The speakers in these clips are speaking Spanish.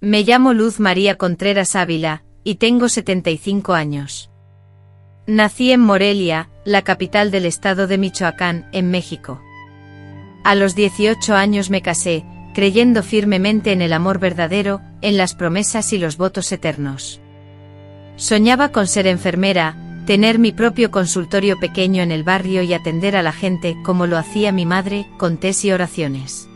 Me llamo Luz María Contreras Ávila, y tengo 75 años. Nací en Morelia, la capital del estado de Michoacán, en México. A los 18 años me casé, creyendo firmemente en el amor verdadero, en las promesas y los votos eternos. Soñaba con ser enfermera, tener mi propio consultorio pequeño en el barrio y atender a la gente como lo hacía mi madre, con tés y oraciones.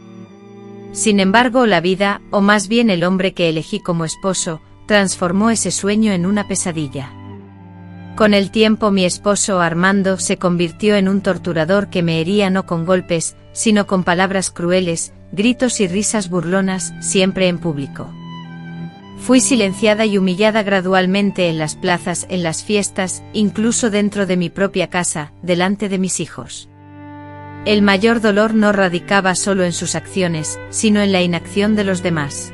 Sin embargo, la vida, o más bien el hombre que elegí como esposo, transformó ese sueño en una pesadilla. Con el tiempo mi esposo Armando se convirtió en un torturador que me hería no con golpes, sino con palabras crueles, gritos y risas burlonas, siempre en público. Fui silenciada y humillada gradualmente en las plazas, en las fiestas, incluso dentro de mi propia casa, delante de mis hijos. El mayor dolor no radicaba solo en sus acciones, sino en la inacción de los demás.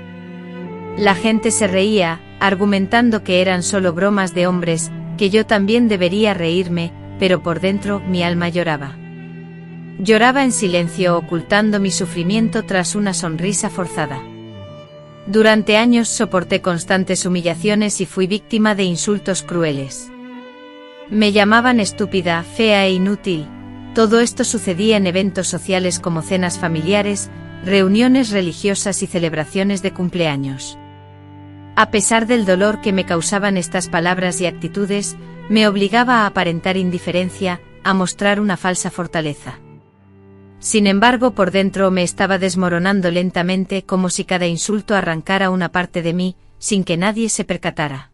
La gente se reía, argumentando que eran solo bromas de hombres, que yo también debería reírme, pero por dentro mi alma lloraba. Lloraba en silencio, ocultando mi sufrimiento tras una sonrisa forzada. Durante años soporté constantes humillaciones y fui víctima de insultos crueles. Me llamaban estúpida, fea e inútil. Todo esto sucedía en eventos sociales como cenas familiares, reuniones religiosas y celebraciones de cumpleaños. A pesar del dolor que me causaban estas palabras y actitudes, me obligaba a aparentar indiferencia, a mostrar una falsa fortaleza. Sin embargo, por dentro me estaba desmoronando lentamente, como si cada insulto arrancara una parte de mí, sin que nadie se percatara.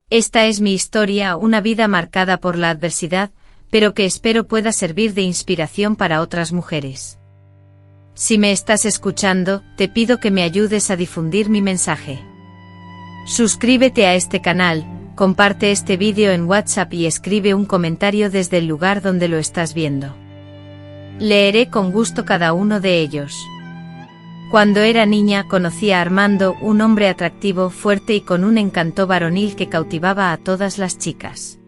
Esta es mi historia, una vida marcada por la adversidad, pero que espero pueda servir de inspiración para otras mujeres. Si me estás escuchando, te pido que me ayudes a difundir mi mensaje. Suscríbete a este canal, comparte este vídeo en WhatsApp y escribe un comentario desde el lugar donde lo estás viendo. Leeré con gusto cada uno de ellos. Cuando era niña conocí a Armando, un hombre atractivo, fuerte y con un encanto varonil que cautivaba a todas las chicas.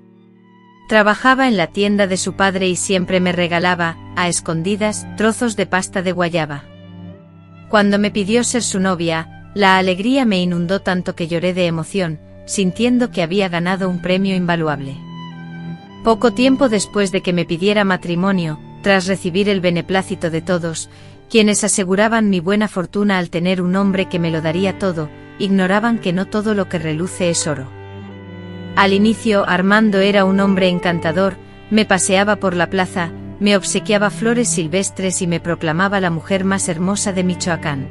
Trabajaba en la tienda de su padre y siempre me regalaba, a escondidas, trozos de pasta de guayaba. Cuando me pidió ser su novia, la alegría me inundó tanto que lloré de emoción, sintiendo que había ganado un premio invaluable. Poco tiempo después de que me pidiera matrimonio, tras recibir el beneplácito de todos, quienes aseguraban mi buena fortuna al tener un hombre que me lo daría todo, ignoraban que no todo lo que reluce es oro. Al inicio Armando era un hombre encantador, me paseaba por la plaza, me obsequiaba flores silvestres y me proclamaba la mujer más hermosa de Michoacán.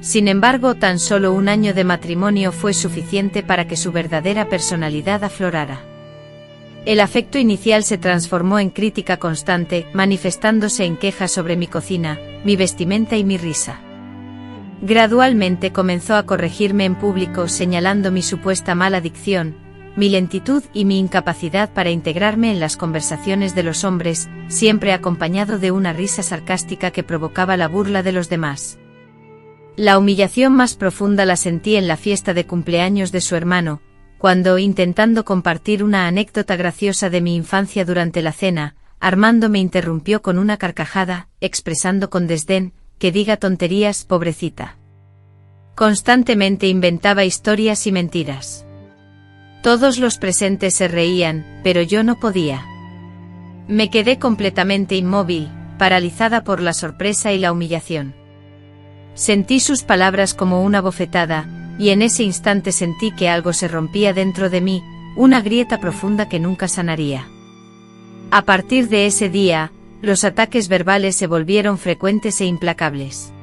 Sin embargo, tan solo un año de matrimonio fue suficiente para que su verdadera personalidad aflorara. El afecto inicial se transformó en crítica constante, manifestándose en quejas sobre mi cocina, mi vestimenta y mi risa. Gradualmente comenzó a corregirme en público, señalando mi supuesta mala dicción, mi lentitud y mi incapacidad para integrarme en las conversaciones de los hombres, siempre acompañado de una risa sarcástica que provocaba la burla de los demás. La humillación más profunda la sentí en la fiesta de cumpleaños de su hermano, cuando, intentando compartir una anécdota graciosa de mi infancia durante la cena, Armando me interrumpió con una carcajada, expresando con desdén, que diga tonterías, pobrecita. Constantemente inventaba historias y mentiras. Todos los presentes se reían, pero yo no podía. Me quedé completamente inmóvil, paralizada por la sorpresa y la humillación. Sentí sus palabras como una bofetada, y en ese instante sentí que algo se rompía dentro de mí, una grieta profunda que nunca sanaría. A partir de ese día, los ataques verbales se volvieron frecuentes e implacables.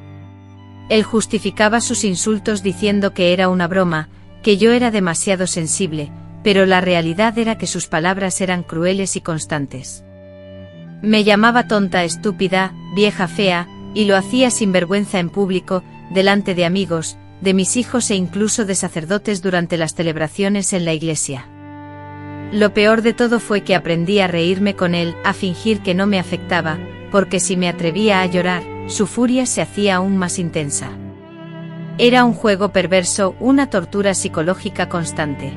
Él justificaba sus insultos diciendo que era una broma, que yo era demasiado sensible, pero la realidad era que sus palabras eran crueles y constantes. Me llamaba tonta, estúpida, vieja fea, y lo hacía sin vergüenza en público, delante de amigos, de mis hijos e incluso de sacerdotes durante las celebraciones en la iglesia. Lo peor de todo fue que aprendí a reírme con él, a fingir que no me afectaba, porque si me atrevía a llorar, su furia se hacía aún más intensa. Era un juego perverso, una tortura psicológica constante.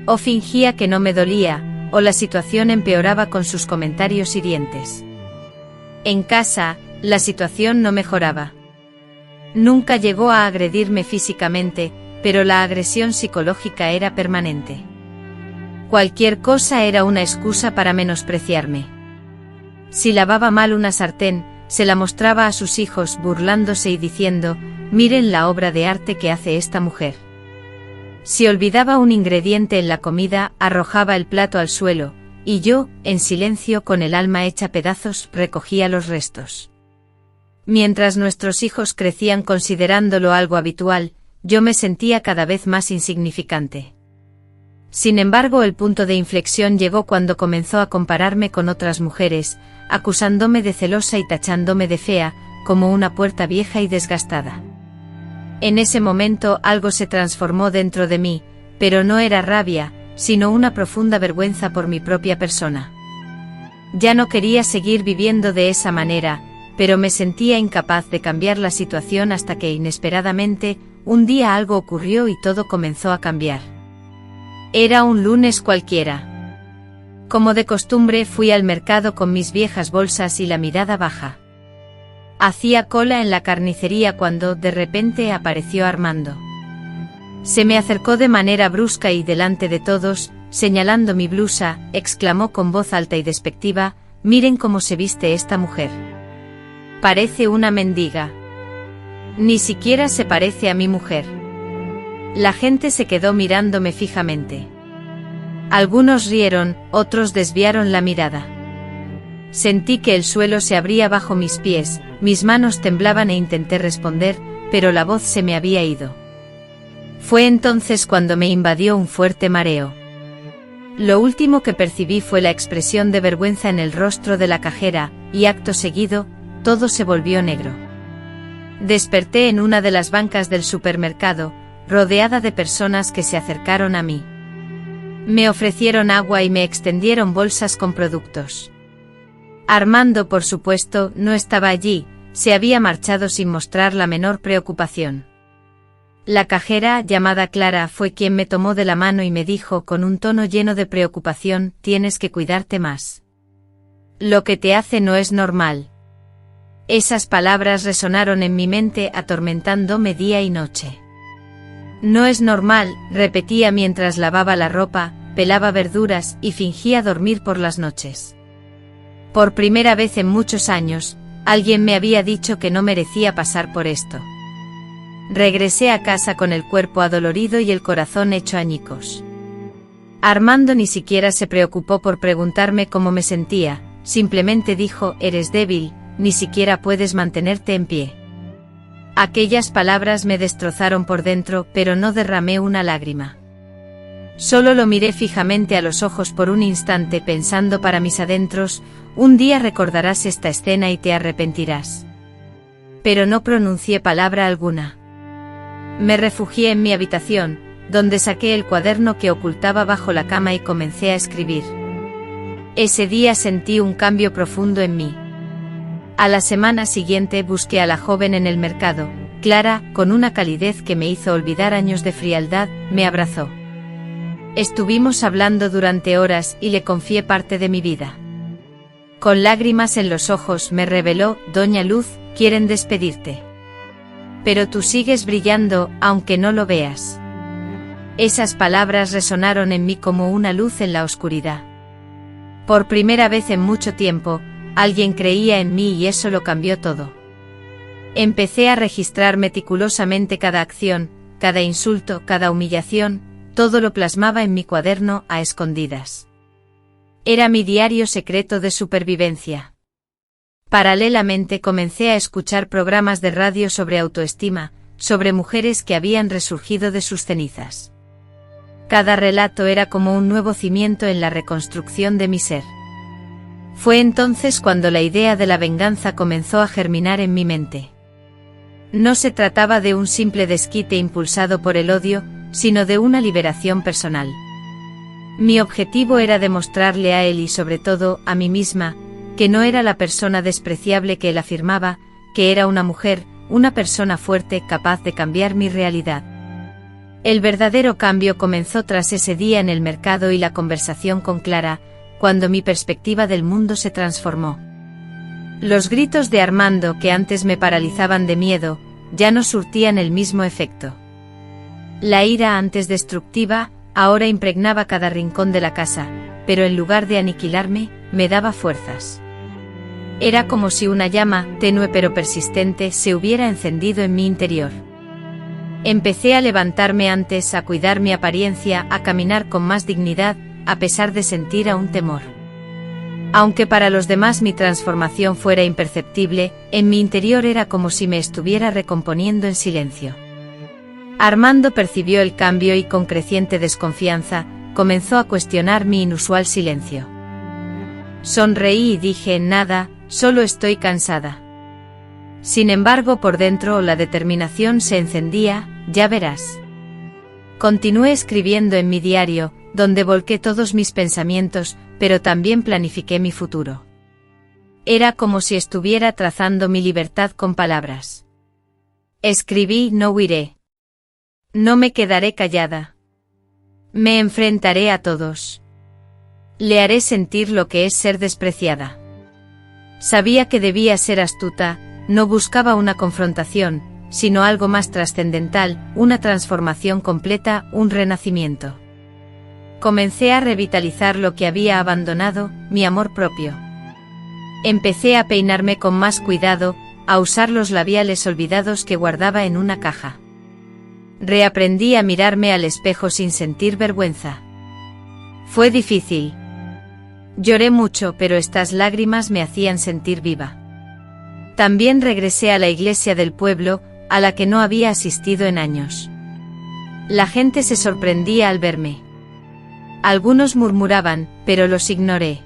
O fingía que no me dolía, o la situación empeoraba con sus comentarios hirientes. En casa, la situación no mejoraba. Nunca llegó a agredirme físicamente, pero la agresión psicológica era permanente. Cualquier cosa era una excusa para menospreciarme. Si lavaba mal una sartén, se la mostraba a sus hijos burlándose y diciendo: miren la obra de arte que hace esta mujer. Si olvidaba un ingrediente en la comida, arrojaba el plato al suelo, y yo, en silencio con el alma hecha pedazos, recogía los restos. Mientras nuestros hijos crecían considerándolo algo habitual, yo me sentía cada vez más insignificante. Sin embargo, el punto de inflexión llegó cuando comenzó a compararme con otras mujeres, acusándome de celosa y tachándome de fea, como una puerta vieja y desgastada. En ese momento algo se transformó dentro de mí, pero no era rabia, sino una profunda vergüenza por mi propia persona. Ya no quería seguir viviendo de esa manera, pero me sentía incapaz de cambiar la situación hasta que inesperadamente, un día algo ocurrió y todo comenzó a cambiar. Era un lunes cualquiera. Como de costumbre, fui al mercado con mis viejas bolsas y la mirada baja. Hacía cola en la carnicería cuando, de repente, apareció Armando. Se me acercó de manera brusca y delante de todos, señalando mi blusa, exclamó con voz alta y despectiva: miren cómo se viste esta mujer. Parece una mendiga. Ni siquiera se parece a mi mujer. La gente se quedó mirándome fijamente. Algunos rieron, otros desviaron la mirada. Sentí que el suelo se abría bajo mis pies, mis manos temblaban e intenté responder, pero la voz se me había ido. Fue entonces cuando me invadió un fuerte mareo. Lo último que percibí fue la expresión de vergüenza en el rostro de la cajera, y acto seguido, todo se volvió negro. Desperté en una de las bancas del supermercado, rodeada de personas que se acercaron a mí. Me ofrecieron agua y me extendieron bolsas con productos. Armando, por supuesto, no estaba allí, se había marchado sin mostrar la menor preocupación. La cajera, llamada Clara, fue quien me tomó de la mano y me dijo con un tono lleno de preocupación: tienes que cuidarte más. Lo que te hace no es normal. Esas palabras resonaron en mi mente atormentándome día y noche. No es normal, repetía mientras lavaba la ropa, pelaba verduras y fingía dormir por las noches. Por primera vez en muchos años, alguien me había dicho que no merecía pasar por esto. Regresé a casa con el cuerpo adolorido y el corazón hecho añicos. Armando ni siquiera se preocupó por preguntarme cómo me sentía, simplemente dijo: eres débil, ni siquiera puedes mantenerte en pie. Aquellas palabras me destrozaron por dentro, pero no derramé una lágrima. Solo lo miré fijamente a los ojos por un instante pensando para mis adentros: un día recordarás esta escena y te arrepentirás. Pero no pronuncié palabra alguna. Me refugié en mi habitación, donde saqué el cuaderno que ocultaba bajo la cama y comencé a escribir. Ese día sentí un cambio profundo en mí. A la semana siguiente busqué a la joven en el mercado. Clara, con una calidez que me hizo olvidar años de frialdad, me abrazó. Estuvimos hablando durante horas y le confié parte de mi vida. Con lágrimas en los ojos me reveló: Doña Luz, quieren despedirte. Pero tú sigues brillando, aunque no lo veas. Esas palabras resonaron en mí como una luz en la oscuridad. Por primera vez en mucho tiempo, alguien creía en mí y eso lo cambió todo. Empecé a registrar meticulosamente cada acción, cada insulto, cada humillación, todo lo plasmaba en mi cuaderno a escondidas. Era mi diario secreto de supervivencia. Paralelamente comencé a escuchar programas de radio sobre autoestima, sobre mujeres que habían resurgido de sus cenizas. Cada relato era como un nuevo cimiento en la reconstrucción de mi ser. Fue entonces cuando la idea de la venganza comenzó a germinar en mi mente. No se trataba de un simple desquite impulsado por el odio, sino de una liberación personal. Mi objetivo era demostrarle a él y sobre todo a mí misma, que no era la persona despreciable que él afirmaba, que era una mujer, una persona fuerte capaz de cambiar mi realidad. El verdadero cambio comenzó tras ese día en el mercado y la conversación con Clara, cuando mi perspectiva del mundo se transformó. Los gritos de Armando que antes me paralizaban de miedo, ya no surtían el mismo efecto. La ira antes destructiva, ahora impregnaba cada rincón de la casa, pero en lugar de aniquilarme, me daba fuerzas. Era como si una llama, tenue pero persistente, se hubiera encendido en mi interior. Empecé a levantarme antes, a cuidar mi apariencia, a caminar con más dignidad, a pesar de sentir aún temor. Aunque para los demás mi transformación fuera imperceptible, en mi interior era como si me estuviera recomponiendo en silencio. Armando percibió el cambio y con creciente desconfianza, comenzó a cuestionar mi inusual silencio. Sonreí y dije: nada, solo estoy cansada. Sin embargo, por dentro la determinación se encendía: ya verás. Continué escribiendo en mi diario, donde volqué todos mis pensamientos, pero también planifiqué mi futuro. Era como si estuviera trazando mi libertad con palabras. Escribí: no huiré. No me quedaré callada. Me enfrentaré a todos. Le haré sentir lo que es ser despreciada. Sabía que debía ser astuta, no buscaba una confrontación, sino algo más trascendental, una transformación completa, un renacimiento. Comencé a revitalizar lo que había abandonado, mi amor propio. Empecé a peinarme con más cuidado, a usar los labiales olvidados que guardaba en una caja. Reaprendí a mirarme al espejo sin sentir vergüenza. Fue difícil. Lloré mucho, pero estas lágrimas me hacían sentir viva. También regresé a la iglesia del pueblo, a la que no había asistido en años. La gente se sorprendía al verme. Algunos murmuraban, pero los ignoré.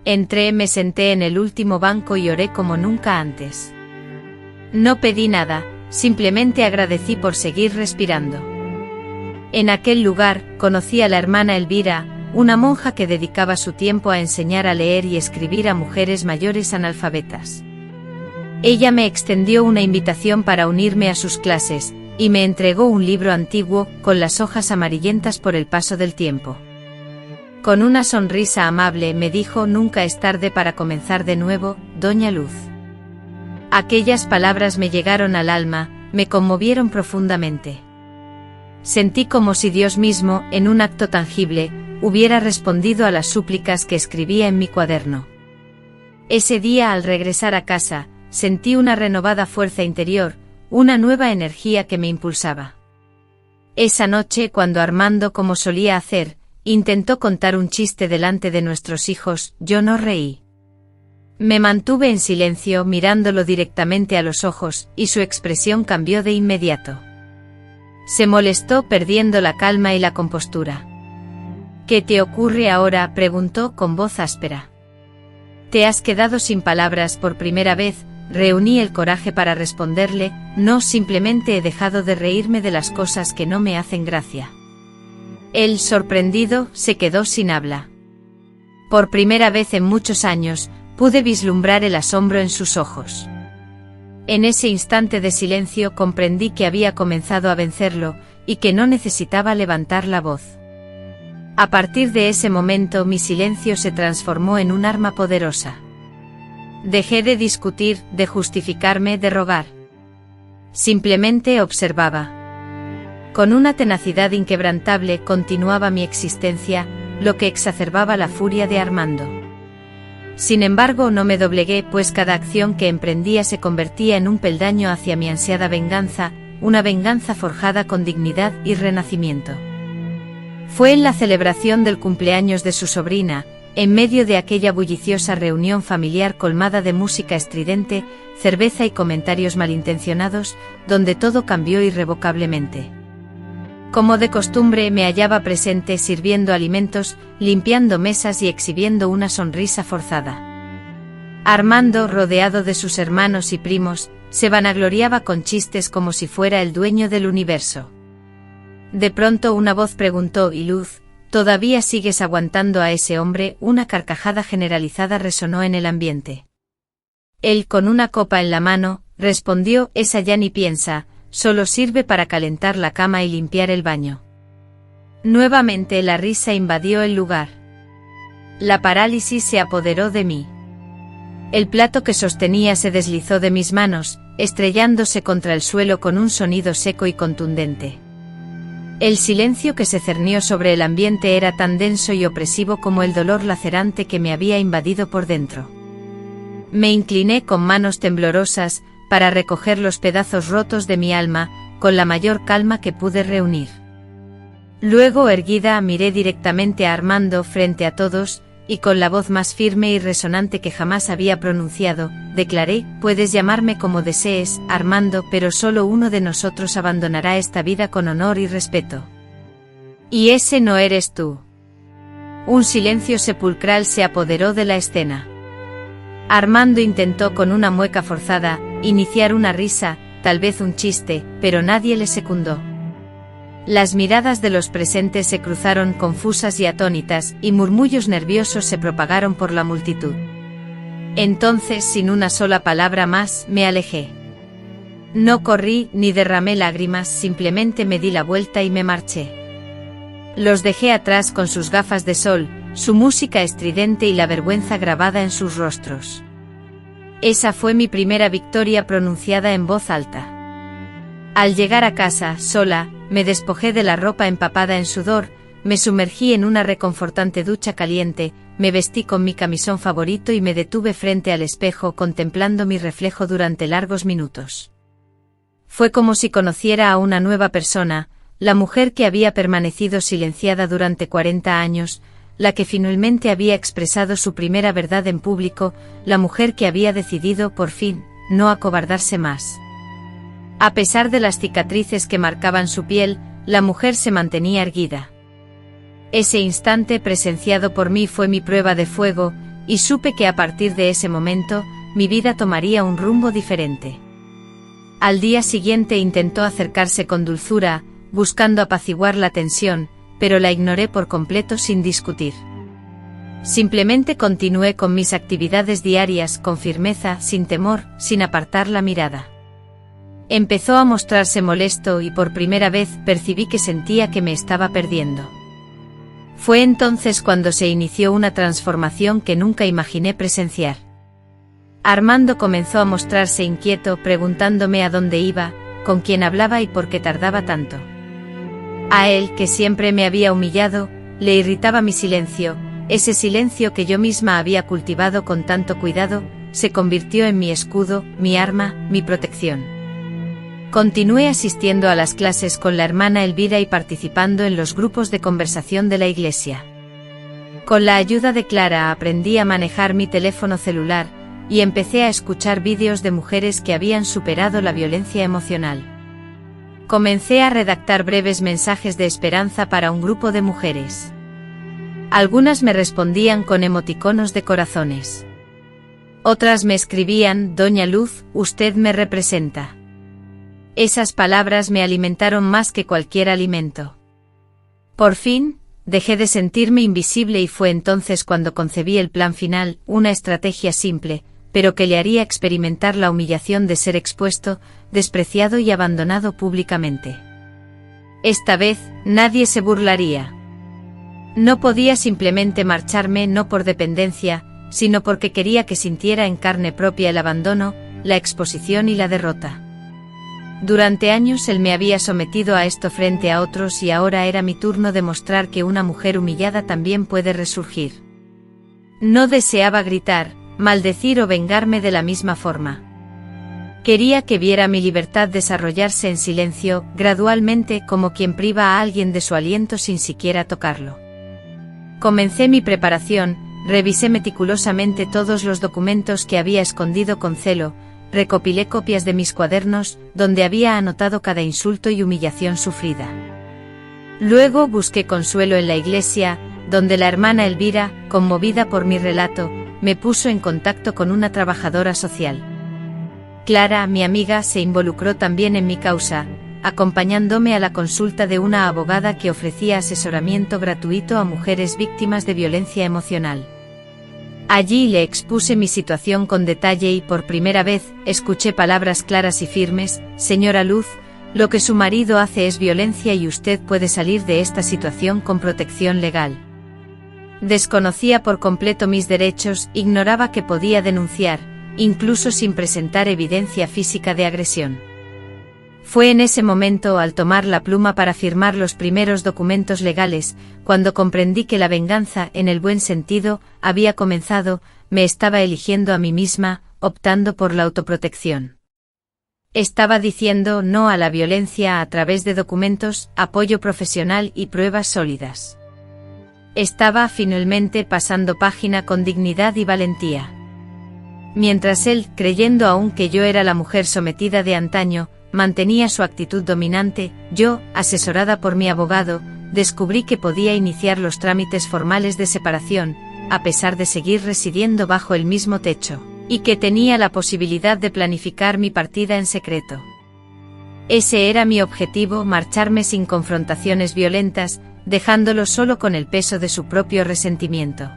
Entré, me senté en el último banco y oré como nunca antes. No pedí nada, simplemente agradecí por seguir respirando. En aquel lugar, conocí a la hermana Elvira, una monja que dedicaba su tiempo a enseñar a leer y escribir a mujeres mayores analfabetas. Ella me extendió una invitación para unirme a sus clases, y me entregó un libro antiguo, con las hojas amarillentas por el paso del tiempo. Con una sonrisa amable me dijo: nunca es tarde para comenzar de nuevo, Doña Luz. Aquellas palabras me llegaron al alma, me conmovieron profundamente. Sentí como si Dios mismo, en un acto tangible, hubiera respondido a las súplicas que escribía en mi cuaderno. Ese día, al regresar a casa, sentí una renovada fuerza interior, una nueva energía que me impulsaba. Esa noche, cuando Armando, como solía hacer, intentó contar un chiste delante de nuestros hijos, yo no reí. Me mantuve en silencio mirándolo directamente a los ojos, y su expresión cambió de inmediato. Se molestó, perdiendo la calma y la compostura. ¿Qué te ocurre ahora?, preguntó con voz áspera. ¿Te has quedado sin palabras por primera vez? Reuní el coraje para responderle: no, simplemente he dejado de reírme de las cosas que no me hacen gracia. Él, sorprendido, se quedó sin habla. Por primera vez en muchos años, pude vislumbrar el asombro en sus ojos. En ese instante de silencio comprendí que había comenzado a vencerlo, y que no necesitaba levantar la voz. A partir de ese momento mi silencio se transformó en un arma poderosa. Dejé de discutir, de justificarme, de rogar. Simplemente observaba. Con una tenacidad inquebrantable continuaba mi existencia, lo que exacerbaba la furia de Armando. Sin embargo, no me doblegué, pues cada acción que emprendía se convertía en un peldaño hacia mi ansiada venganza, una venganza forjada con dignidad y renacimiento. Fue en la celebración del cumpleaños de su sobrina, en medio de aquella bulliciosa reunión familiar colmada de música estridente, cerveza y comentarios malintencionados, donde todo cambió irrevocablemente. Como de costumbre, me hallaba presente sirviendo alimentos, limpiando mesas y exhibiendo una sonrisa forzada. Armando, rodeado de sus hermanos y primos, se vanagloriaba con chistes como si fuera el dueño del universo. De pronto una voz preguntó: ¿Y Luz, todavía sigues aguantando a ese hombre? Una carcajada generalizada resonó en el ambiente. Él, con una copa en la mano, respondió: esa ya ni piensa, solo sirve para calentar la cama y limpiar el baño. Nuevamente la risa invadió el lugar. La parálisis se apoderó de mí. El plato que sostenía se deslizó de mis manos, estrellándose contra el suelo con un sonido seco y contundente. El silencio que se cernió sobre el ambiente era tan denso y opresivo como el dolor lacerante que me había invadido por dentro. Me incliné con manos temblorosas, para recoger los pedazos rotos de mi alma, con la mayor calma que pude reunir. Luego, erguida, miré directamente a Armando frente a todos, y con la voz más firme y resonante que jamás había pronunciado, declaré: «Puedes llamarme como desees, Armando, pero solo uno de nosotros abandonará esta vida con honor y respeto. Y ese no eres tú». Un silencio sepulcral se apoderó de la escena. Armando intentó con una mueca forzada iniciar una risa, tal vez un chiste, pero nadie le secundó. Las miradas de los presentes se cruzaron confusas y atónitas, y murmullos nerviosos se propagaron por la multitud. Entonces, sin una sola palabra más, me alejé. No corrí ni derramé lágrimas, simplemente me di la vuelta y me marché. Los dejé atrás con sus gafas de sol, su música estridente y la vergüenza grabada en sus rostros. Esa fue mi primera victoria pronunciada en voz alta. Al llegar a casa, sola, me despojé de la ropa empapada en sudor, me sumergí en una reconfortante ducha caliente, me vestí con mi camisón favorito y me detuve frente al espejo contemplando mi reflejo durante largos minutos. Fue como si conociera a una nueva persona, la mujer que había permanecido silenciada durante 40 años, la que finalmente había expresado su primera verdad en público, la mujer que había decidido, por fin, no acobardarse más. A pesar de las cicatrices que marcaban su piel, la mujer se mantenía erguida. Ese instante presenciado por mí fue mi prueba de fuego, y supe que a partir de ese momento, mi vida tomaría un rumbo diferente. Al día siguiente intentó acercarse con dulzura, buscando apaciguar la tensión, pero la ignoré por completo sin discutir. Simplemente continué con mis actividades diarias con firmeza, sin temor, sin apartar la mirada. Empezó a mostrarse molesto y por primera vez percibí que sentía que me estaba perdiendo. Fue entonces cuando se inició una transformación que nunca imaginé presenciar. Armando comenzó a mostrarse inquieto, preguntándome a dónde iba, con quién hablaba y por qué tardaba tanto. A él, que siempre me había humillado, le irritaba mi silencio, ese silencio que yo misma había cultivado con tanto cuidado, se convirtió en mi escudo, mi arma, mi protección. Continué asistiendo a las clases con la hermana Elvira y participando en los grupos de conversación de la iglesia. Con la ayuda de Clara aprendí a manejar mi teléfono celular, y empecé a escuchar vídeos de mujeres que habían superado la violencia emocional. Comencé a redactar breves mensajes de esperanza para un grupo de mujeres. Algunas me respondían con emoticonos de corazones. Otras me escribían: «Doña Luz, usted me representa». Esas palabras me alimentaron más que cualquier alimento. Por fin, dejé de sentirme invisible y fue entonces cuando concebí el plan final, una estrategia simple, pero que le haría experimentar la humillación de ser expuesto, despreciado y abandonado públicamente. Esta vez, nadie se burlaría. No podía simplemente marcharme, no por dependencia, sino porque quería que sintiera en carne propia el abandono, la exposición y la derrota. Durante años él me había sometido a esto frente a otros y ahora era mi turno de mostrar que una mujer humillada también puede resurgir. No deseaba gritar, maldecir o vengarme de la misma forma. Quería que viera mi libertad desarrollarse en silencio, gradualmente, como quien priva a alguien de su aliento sin siquiera tocarlo. Comencé mi preparación, revisé meticulosamente todos los documentos que había escondido con celo, recopilé copias de mis cuadernos, donde había anotado cada insulto y humillación sufrida. Luego busqué consuelo en la iglesia, donde la hermana Elvira, conmovida por mi relato, me puso en contacto con una trabajadora social. Clara, mi amiga, se involucró también en mi causa, acompañándome a la consulta de una abogada que ofrecía asesoramiento gratuito a mujeres víctimas de violencia emocional. Allí le expuse mi situación con detalle y por primera vez escuché palabras claras y firmes: «Señora Luz, lo que su marido hace es violencia y usted puede salir de esta situación con protección legal». Desconocía por completo mis derechos, ignoraba que podía denunciar, incluso sin presentar evidencia física de agresión. Fue en ese momento, al tomar la pluma para firmar los primeros documentos legales, cuando comprendí que la venganza, en el buen sentido, había comenzado. Me estaba eligiendo a mí misma, optando por la autoprotección. Estaba diciendo no a la violencia a través de documentos, apoyo profesional y pruebas sólidas. Estaba finalmente pasando página con dignidad y valentía. Mientras él, creyendo aún que yo era la mujer sometida de antaño, mantenía su actitud dominante, yo, asesorada por mi abogado, descubrí que podía iniciar los trámites formales de separación, a pesar de seguir residiendo bajo el mismo techo, y que tenía la posibilidad de planificar mi partida en secreto. Ese era mi objetivo: marcharme sin confrontaciones violentas, dejándolo solo con el peso de su propio resentimiento.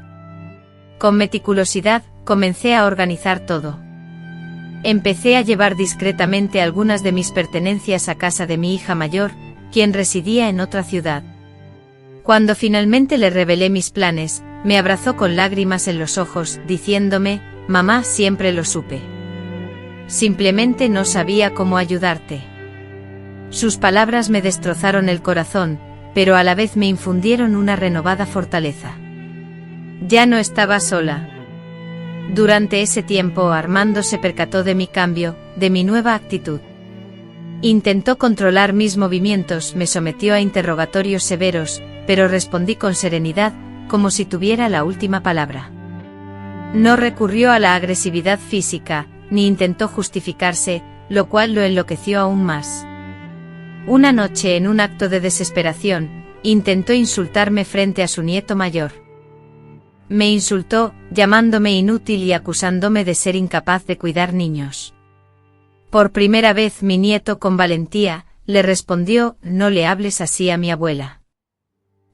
Con meticulosidad, comencé a organizar todo. Empecé a llevar discretamente algunas de mis pertenencias a casa de mi hija mayor, quien residía en otra ciudad. Cuando finalmente le revelé mis planes, me abrazó con lágrimas en los ojos, diciéndome: «Mamá, siempre lo supe. Simplemente no sabía cómo ayudarte». Sus palabras me destrozaron el corazón, pero a la vez me infundieron una renovada fortaleza. Ya no estaba sola. Durante ese tiempo Armando se percató de mi cambio, de mi nueva actitud. Intentó controlar mis movimientos, me sometió a interrogatorios severos, pero respondí con serenidad, como si tuviera la última palabra. No recurrió a la agresividad física, ni intentó justificarse, lo cual lo enloqueció aún más. Una noche, en un acto de desesperación, intentó insultarme frente a su nieto mayor. Me insultó, llamándome inútil y acusándome de ser incapaz de cuidar niños. Por primera vez mi nieto, con valentía, le respondió: «No le hables así a mi abuela».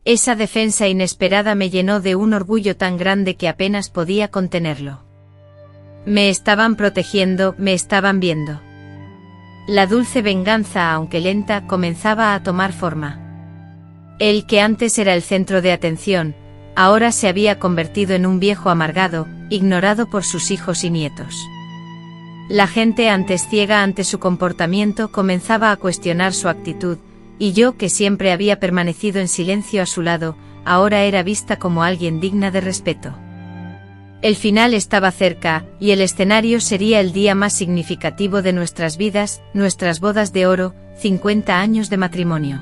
Esa defensa inesperada me llenó de un orgullo tan grande que apenas podía contenerlo. Me estaban protegiendo, me estaban viendo. La dulce venganza, aunque lenta, comenzaba a tomar forma. El que antes era el centro de atención, ahora se había convertido en un viejo amargado, ignorado por sus hijos y nietos. La gente, antes ciega ante su comportamiento, comenzaba a cuestionar su actitud, y yo, que siempre había permanecido en silencio a su lado, ahora era vista como alguien digna de respeto. El final estaba cerca, y el escenario sería el día más significativo de nuestras vidas, nuestras bodas de oro, 50 años de matrimonio.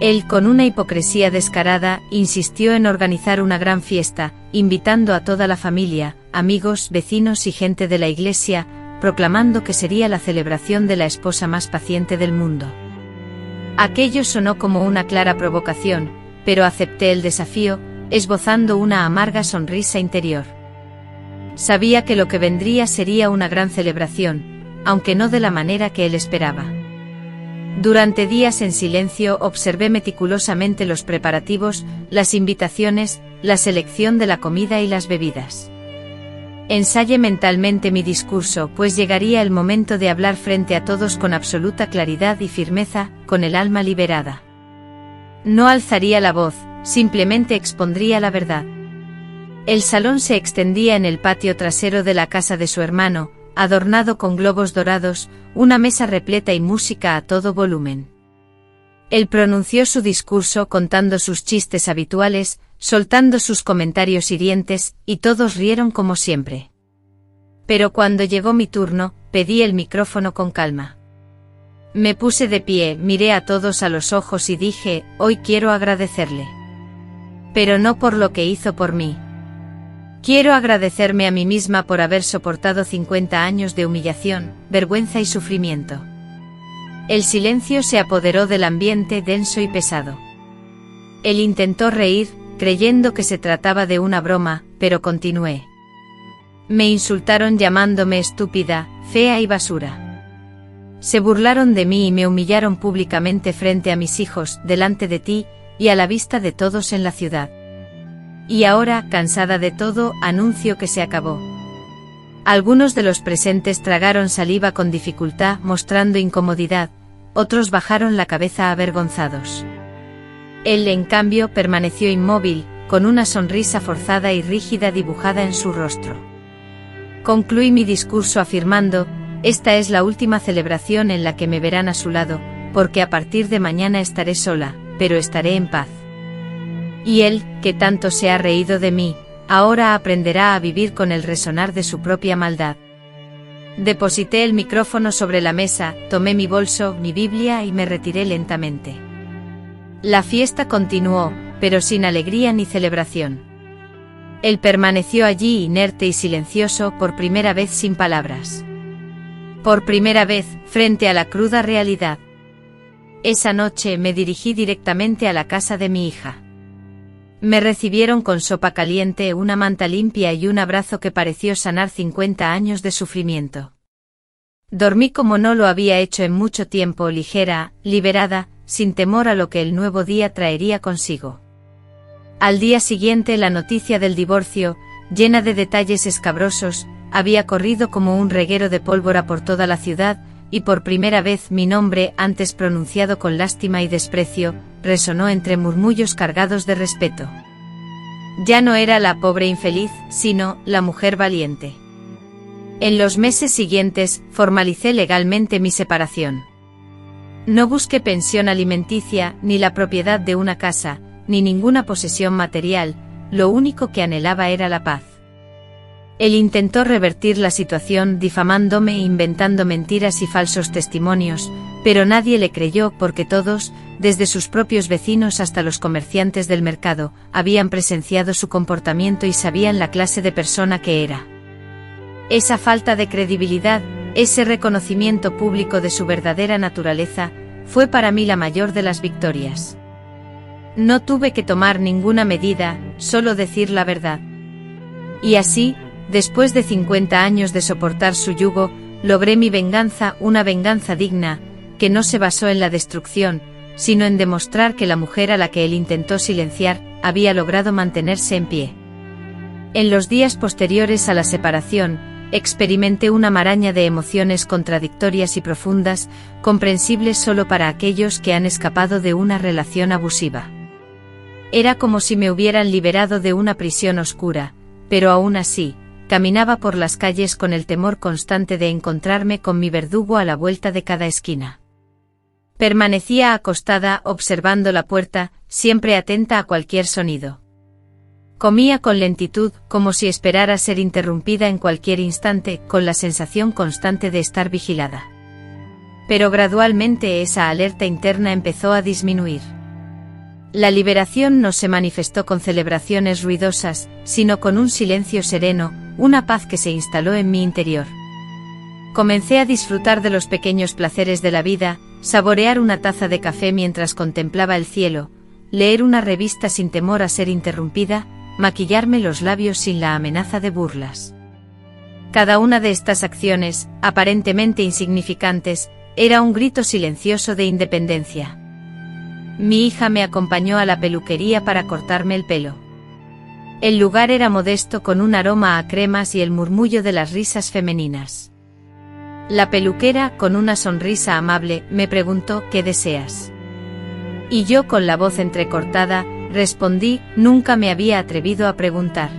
Él, con una hipocresía descarada, insistió en organizar una gran fiesta, invitando a toda la familia, amigos, vecinos y gente de la iglesia, proclamando que sería la celebración de la esposa más paciente del mundo. Aquello sonó como una clara provocación, pero acepté el desafío, esbozando una amarga sonrisa interior. Sabía que lo que vendría sería una gran celebración, aunque no de la manera que él esperaba. Durante días en silencio observé meticulosamente los preparativos, las invitaciones, la selección de la comida y las bebidas. Ensayé mentalmente mi discurso, pues llegaría el momento de hablar frente a todos con absoluta claridad y firmeza, con el alma liberada. No alzaría la voz, simplemente expondría la verdad. El salón se extendía en el patio trasero de la casa de su hermano, adornado con globos dorados, una mesa repleta y música a todo volumen. Él pronunció su discurso contando sus chistes habituales, soltando sus comentarios hirientes, y todos rieron como siempre. Pero cuando llegó mi turno, pedí el micrófono con calma. Me puse de pie, miré a todos a los ojos y dije: «Hoy quiero agradecerle. Pero no por lo que hizo por mí. Quiero agradecerme a mí misma por haber soportado 50 años de humillación, vergüenza y sufrimiento». El silencio se apoderó del ambiente denso y pesado. Él intentó reír, creyendo que se trataba de una broma, pero continué. Me insultaron llamándome estúpida, fea y basura. Se burlaron de mí y me humillaron públicamente frente a mis hijos, delante de ti, y a la vista de todos en la ciudad. Y ahora, cansada de todo, anuncio que se acabó. Algunos de los presentes tragaron saliva con dificultad, mostrando incomodidad, otros bajaron la cabeza avergonzados. Él, en cambio, permaneció inmóvil, con una sonrisa forzada y rígida dibujada en su rostro. Concluí mi discurso afirmando: esta es la última celebración en la que me verán a su lado, porque a partir de mañana estaré sola, pero estaré en paz. Y él, que tanto se ha reído de mí, ahora aprenderá a vivir con el resonar de su propia maldad. Deposité el micrófono sobre la mesa, tomé mi bolso, mi Biblia y me retiré lentamente. La fiesta continuó, pero sin alegría ni celebración. Él permaneció allí inerte y silencioso, por primera vez sin palabras. Por primera vez, frente a la cruda realidad. Esa noche me dirigí directamente a la casa de mi hija. Me recibieron con sopa caliente, una manta limpia y un abrazo que pareció sanar 50 años de sufrimiento. Dormí como no lo había hecho en mucho tiempo, ligera, liberada, sin temor a lo que el nuevo día traería consigo. Al día siguiente la noticia del divorcio, llena de detalles escabrosos, había corrido como un reguero de pólvora por toda la ciudad, y por primera vez mi nombre, antes pronunciado con lástima y desprecio, resonó entre murmullos cargados de respeto. Ya no era la pobre infeliz, sino la mujer valiente. En los meses siguientes, formalicé legalmente mi separación. No busqué pensión alimenticia, ni la propiedad de una casa, ni ninguna posesión material, lo único que anhelaba era la paz. Él intentó revertir la situación difamándome e inventando mentiras y falsos testimonios, pero nadie le creyó porque todos, desde sus propios vecinos hasta los comerciantes del mercado, habían presenciado su comportamiento y sabían la clase de persona que era. Esa falta de credibilidad, ese reconocimiento público de su verdadera naturaleza, fue para mí la mayor de las victorias. No tuve que tomar ninguna medida, solo decir la verdad. Y así, después de 50 años de soportar su yugo, logré mi venganza, una venganza digna, que no se basó en la destrucción, sino en demostrar que la mujer a la que él intentó silenciar, había logrado mantenerse en pie. En los días posteriores a la separación, experimenté una maraña de emociones contradictorias y profundas, comprensibles solo para aquellos que han escapado de una relación abusiva. Era como si me hubieran liberado de una prisión oscura, pero aún así, caminaba por las calles con el temor constante de encontrarme con mi verdugo a la vuelta de cada esquina. Permanecía acostada, observando la puerta, siempre atenta a cualquier sonido. Comía con lentitud, como si esperara ser interrumpida en cualquier instante, con la sensación constante de estar vigilada. Pero gradualmente esa alerta interna empezó a disminuir. La liberación no se manifestó con celebraciones ruidosas, sino con un silencio sereno, una paz que se instaló en mi interior. Comencé a disfrutar de los pequeños placeres de la vida, saborear una taza de café mientras contemplaba el cielo, leer una revista sin temor a ser interrumpida, maquillarme los labios sin la amenaza de burlas. Cada una de estas acciones, aparentemente insignificantes, era un grito silencioso de independencia. Mi hija me acompañó a la peluquería para cortarme el pelo. El lugar era modesto, con un aroma a cremas y el murmullo de las risas femeninas. La peluquera, con una sonrisa amable, me preguntó: ¿qué deseas? Y yo, con la voz entrecortada, respondí: nunca me había atrevido a preguntar.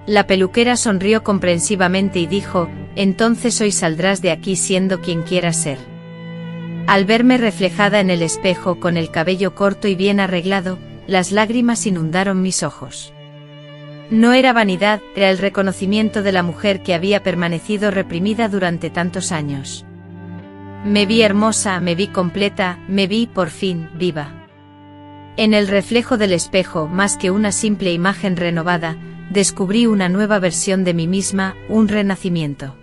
La peluquera sonrió comprensivamente y dijo: entonces hoy saldrás de aquí siendo quien quieras ser. Al verme reflejada en el espejo con el cabello corto y bien arreglado, las lágrimas inundaron mis ojos. No era vanidad, era el reconocimiento de la mujer que había permanecido reprimida durante tantos años. Me vi hermosa, me vi completa, me vi, por fin, viva. En el reflejo del espejo, más que una simple imagen renovada, descubrí una nueva versión de mí misma, un renacimiento.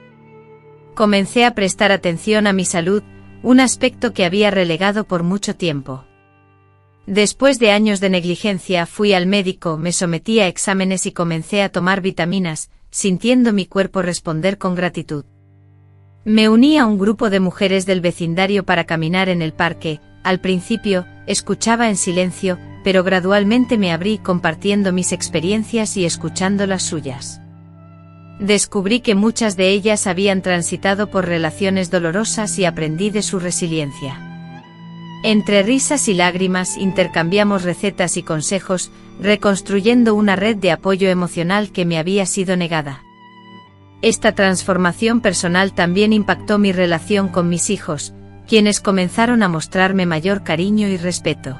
Comencé a prestar atención a mi salud, un aspecto que había relegado por mucho tiempo. Después de años de negligencia fui al médico, me sometí a exámenes y comencé a tomar vitaminas, sintiendo mi cuerpo responder con gratitud. Me uní a un grupo de mujeres del vecindario para caminar en el parque. Al principio, escuchaba en silencio, pero gradualmente me abrí compartiendo mis experiencias y escuchando las suyas. Descubrí que muchas de ellas habían transitado por relaciones dolorosas y aprendí de su resiliencia. Entre risas y lágrimas intercambiamos recetas y consejos, reconstruyendo una red de apoyo emocional que me había sido negada. Esta transformación personal también impactó mi relación con mis hijos, quienes comenzaron a mostrarme mayor cariño y respeto.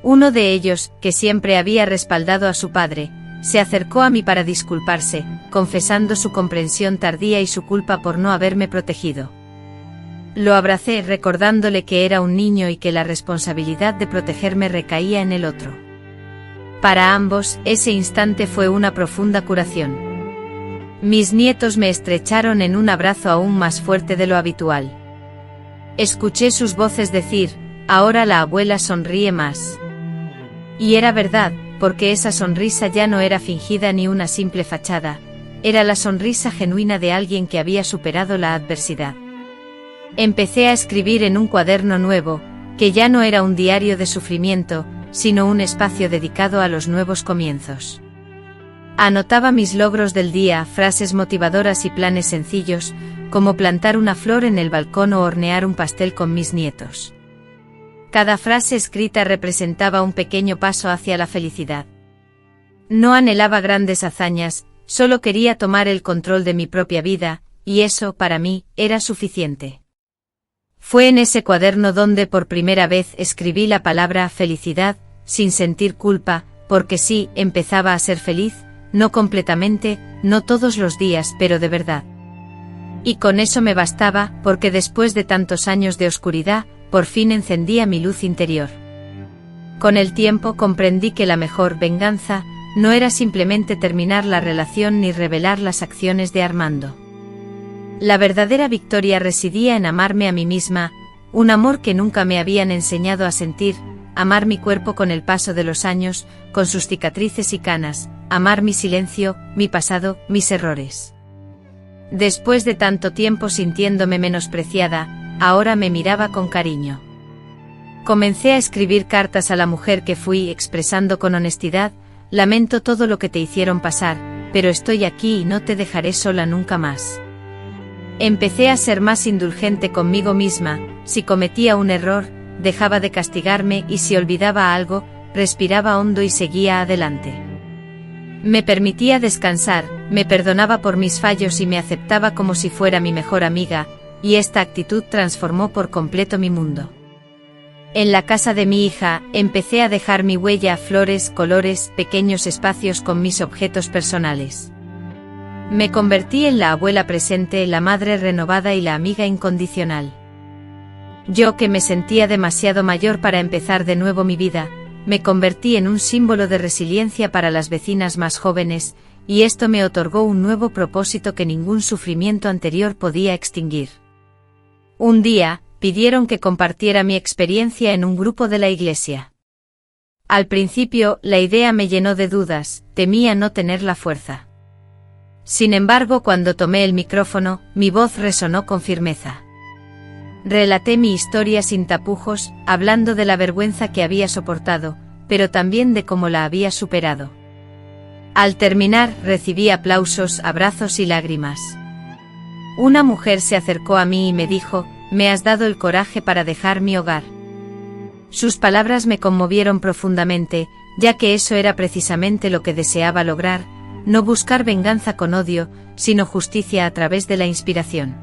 Uno de ellos, que siempre había respaldado a su padre, se acercó a mí para disculparse, confesando su comprensión tardía y su culpa por no haberme protegido. Lo abracé recordándole que era un niño y que la responsabilidad de protegerme recaía en el otro. Para ambos, ese instante fue una profunda curación. Mis nietos me estrecharon en un abrazo aún más fuerte de lo habitual. Escuché sus voces decir, ahora la abuela sonríe más. Y era verdad, porque esa sonrisa ya no era fingida ni una simple fachada, era la sonrisa genuina de alguien que había superado la adversidad. Empecé a escribir en un cuaderno nuevo, que ya no era un diario de sufrimiento, sino un espacio dedicado a los nuevos comienzos. Anotaba mis logros del día, frases motivadoras y planes sencillos, como plantar una flor en el balcón o hornear un pastel con mis nietos. Cada frase escrita representaba un pequeño paso hacia la felicidad. No anhelaba grandes hazañas, solo quería tomar el control de mi propia vida, y eso, para mí, era suficiente. Fue en ese cuaderno donde por primera vez escribí la palabra felicidad, sin sentir culpa, porque sí, empezaba a ser feliz, no completamente, no todos los días, pero de verdad. Y con eso me bastaba, porque después de tantos años de oscuridad, por fin encendía mi luz interior. Con el tiempo comprendí que la mejor venganza no era simplemente terminar la relación ni revelar las acciones de Armando. La verdadera victoria residía en amarme a mí misma, un amor que nunca me habían enseñado a sentir, amar mi cuerpo con el paso de los años, con sus cicatrices y canas, amar mi silencio, mi pasado, mis errores. Después de tanto tiempo sintiéndome menospreciada, ahora me miraba con cariño. Comencé a escribir cartas a la mujer que fui, expresando con honestidad, lamento todo lo que te hicieron pasar, pero estoy aquí y no te dejaré sola nunca más. Empecé a ser más indulgente conmigo misma, si cometía un error, dejaba de castigarme y si olvidaba algo, respiraba hondo y seguía adelante. Me permitía descansar, me perdonaba por mis fallos y me aceptaba como si fuera mi mejor amiga, y esta actitud transformó por completo mi mundo. En la casa de mi hija, empecé a dejar mi huella, flores, colores, pequeños espacios con mis objetos personales. Me convertí en la abuela presente, la madre renovada y la amiga incondicional. Yo, que me sentía demasiado mayor para empezar de nuevo mi vida, me convertí en un símbolo de resiliencia para las vecinas más jóvenes, y esto me otorgó un nuevo propósito que ningún sufrimiento anterior podía extinguir. Un día, pidieron que compartiera mi experiencia en un grupo de la iglesia. Al principio, la idea me llenó de dudas, temía no tener la fuerza. Sin embargo, cuando tomé el micrófono, mi voz resonó con firmeza. Relaté mi historia sin tapujos, hablando de la vergüenza que había soportado, pero también de cómo la había superado. Al terminar, recibí aplausos, abrazos y lágrimas. Una mujer se acercó a mí y me dijo, «Me has dado el coraje para dejar mi hogar». Sus palabras me conmovieron profundamente, ya que eso era precisamente lo que deseaba lograr, no buscar venganza con odio, sino justicia a través de la inspiración.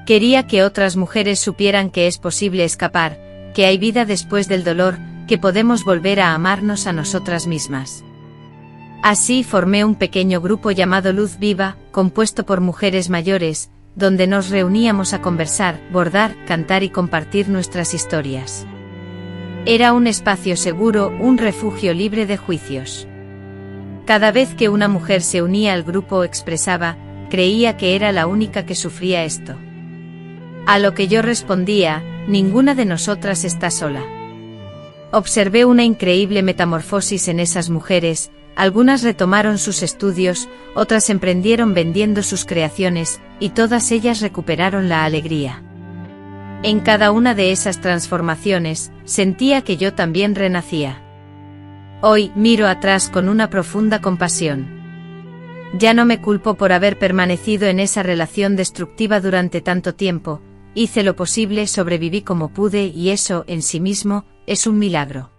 Quería que otras mujeres supieran que es posible escapar, que hay vida después del dolor, que podemos volver a amarnos a nosotras mismas. Así formé un pequeño grupo llamado Luz Viva, compuesto por mujeres mayores, donde nos reuníamos a conversar, bordar, cantar y compartir nuestras historias. Era un espacio seguro, un refugio libre de juicios. Cada vez que una mujer se unía al grupo o expresaba, creía que era la única que sufría esto. A lo que yo respondía, ninguna de nosotras está sola. Observé una increíble metamorfosis en esas mujeres, algunas retomaron sus estudios, otras emprendieron vendiendo sus creaciones, y todas ellas recuperaron la alegría. En cada una de esas transformaciones, sentía que yo también renacía. Hoy, miro atrás con una profunda compasión. Ya no me culpo por haber permanecido en esa relación destructiva durante tanto tiempo, hice lo posible, sobreviví como pude y eso, en sí mismo, es un milagro.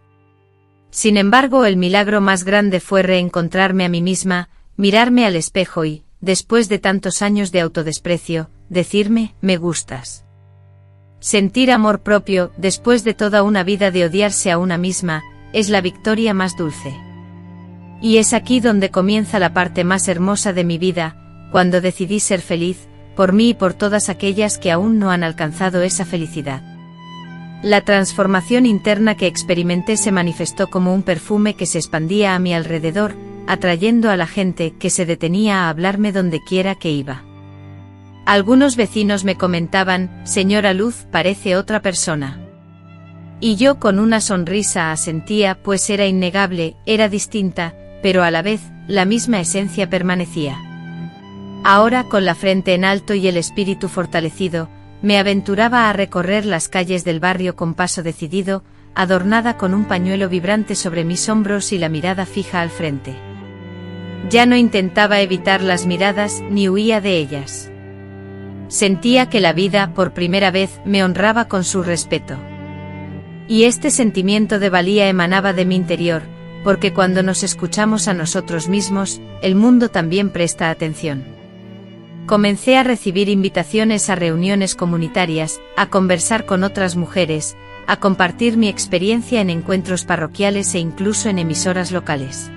Sin embargo, el milagro más grande fue reencontrarme a mí misma, mirarme al espejo y, después de tantos años de autodesprecio, decirme, me gustas. Sentir amor propio, después de toda una vida de odiarse a una misma, es la victoria más dulce. Y es aquí donde comienza la parte más hermosa de mi vida, cuando decidí ser feliz, por mí y por todas aquellas que aún no han alcanzado esa felicidad. La transformación interna que experimenté se manifestó como un perfume que se expandía a mi alrededor, atrayendo a la gente que se detenía a hablarme donde quiera que iba. Algunos vecinos me comentaban, señora Luz, parece otra persona. Y yo con una sonrisa asentía, pues era innegable, era distinta, pero a la vez, la misma esencia permanecía. Ahora, con la frente en alto y el espíritu fortalecido, me aventuraba a recorrer las calles del barrio con paso decidido, adornada con un pañuelo vibrante sobre mis hombros y la mirada fija al frente. Ya no intentaba evitar las miradas ni huía de ellas. Sentía que la vida, por primera vez, me honraba con su respeto. Y este sentimiento de valía emanaba de mi interior, porque cuando nos escuchamos a nosotros mismos, el mundo también presta atención. Comencé a recibir invitaciones a reuniones comunitarias, a conversar con otras mujeres, a compartir mi experiencia en encuentros parroquiales e incluso en emisoras locales.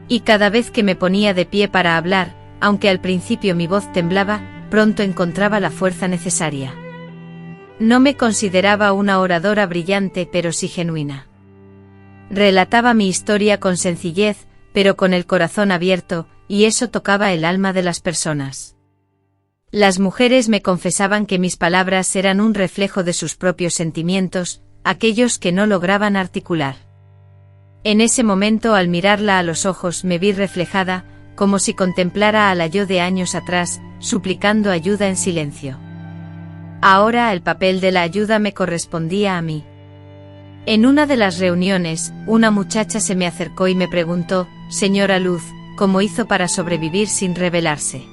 Y cada vez que me ponía de pie para hablar, aunque al principio mi voz temblaba, pronto encontraba la fuerza necesaria. No me consideraba una oradora brillante, pero sí genuina. Relataba mi historia con sencillez, pero con el corazón abierto, y eso tocaba el alma de las personas. Las mujeres me confesaban que mis palabras eran un reflejo de sus propios sentimientos, aquellos que no lograban articular. En ese momento, al mirarla a los ojos, me vi reflejada, como si contemplara a la yo de años atrás, suplicando ayuda en silencio. Ahora el papel de la ayuda me correspondía a mí. En una de las reuniones, una muchacha se me acercó y me preguntó, señora Luz, ¿cómo hizo para sobrevivir sin rebelarse?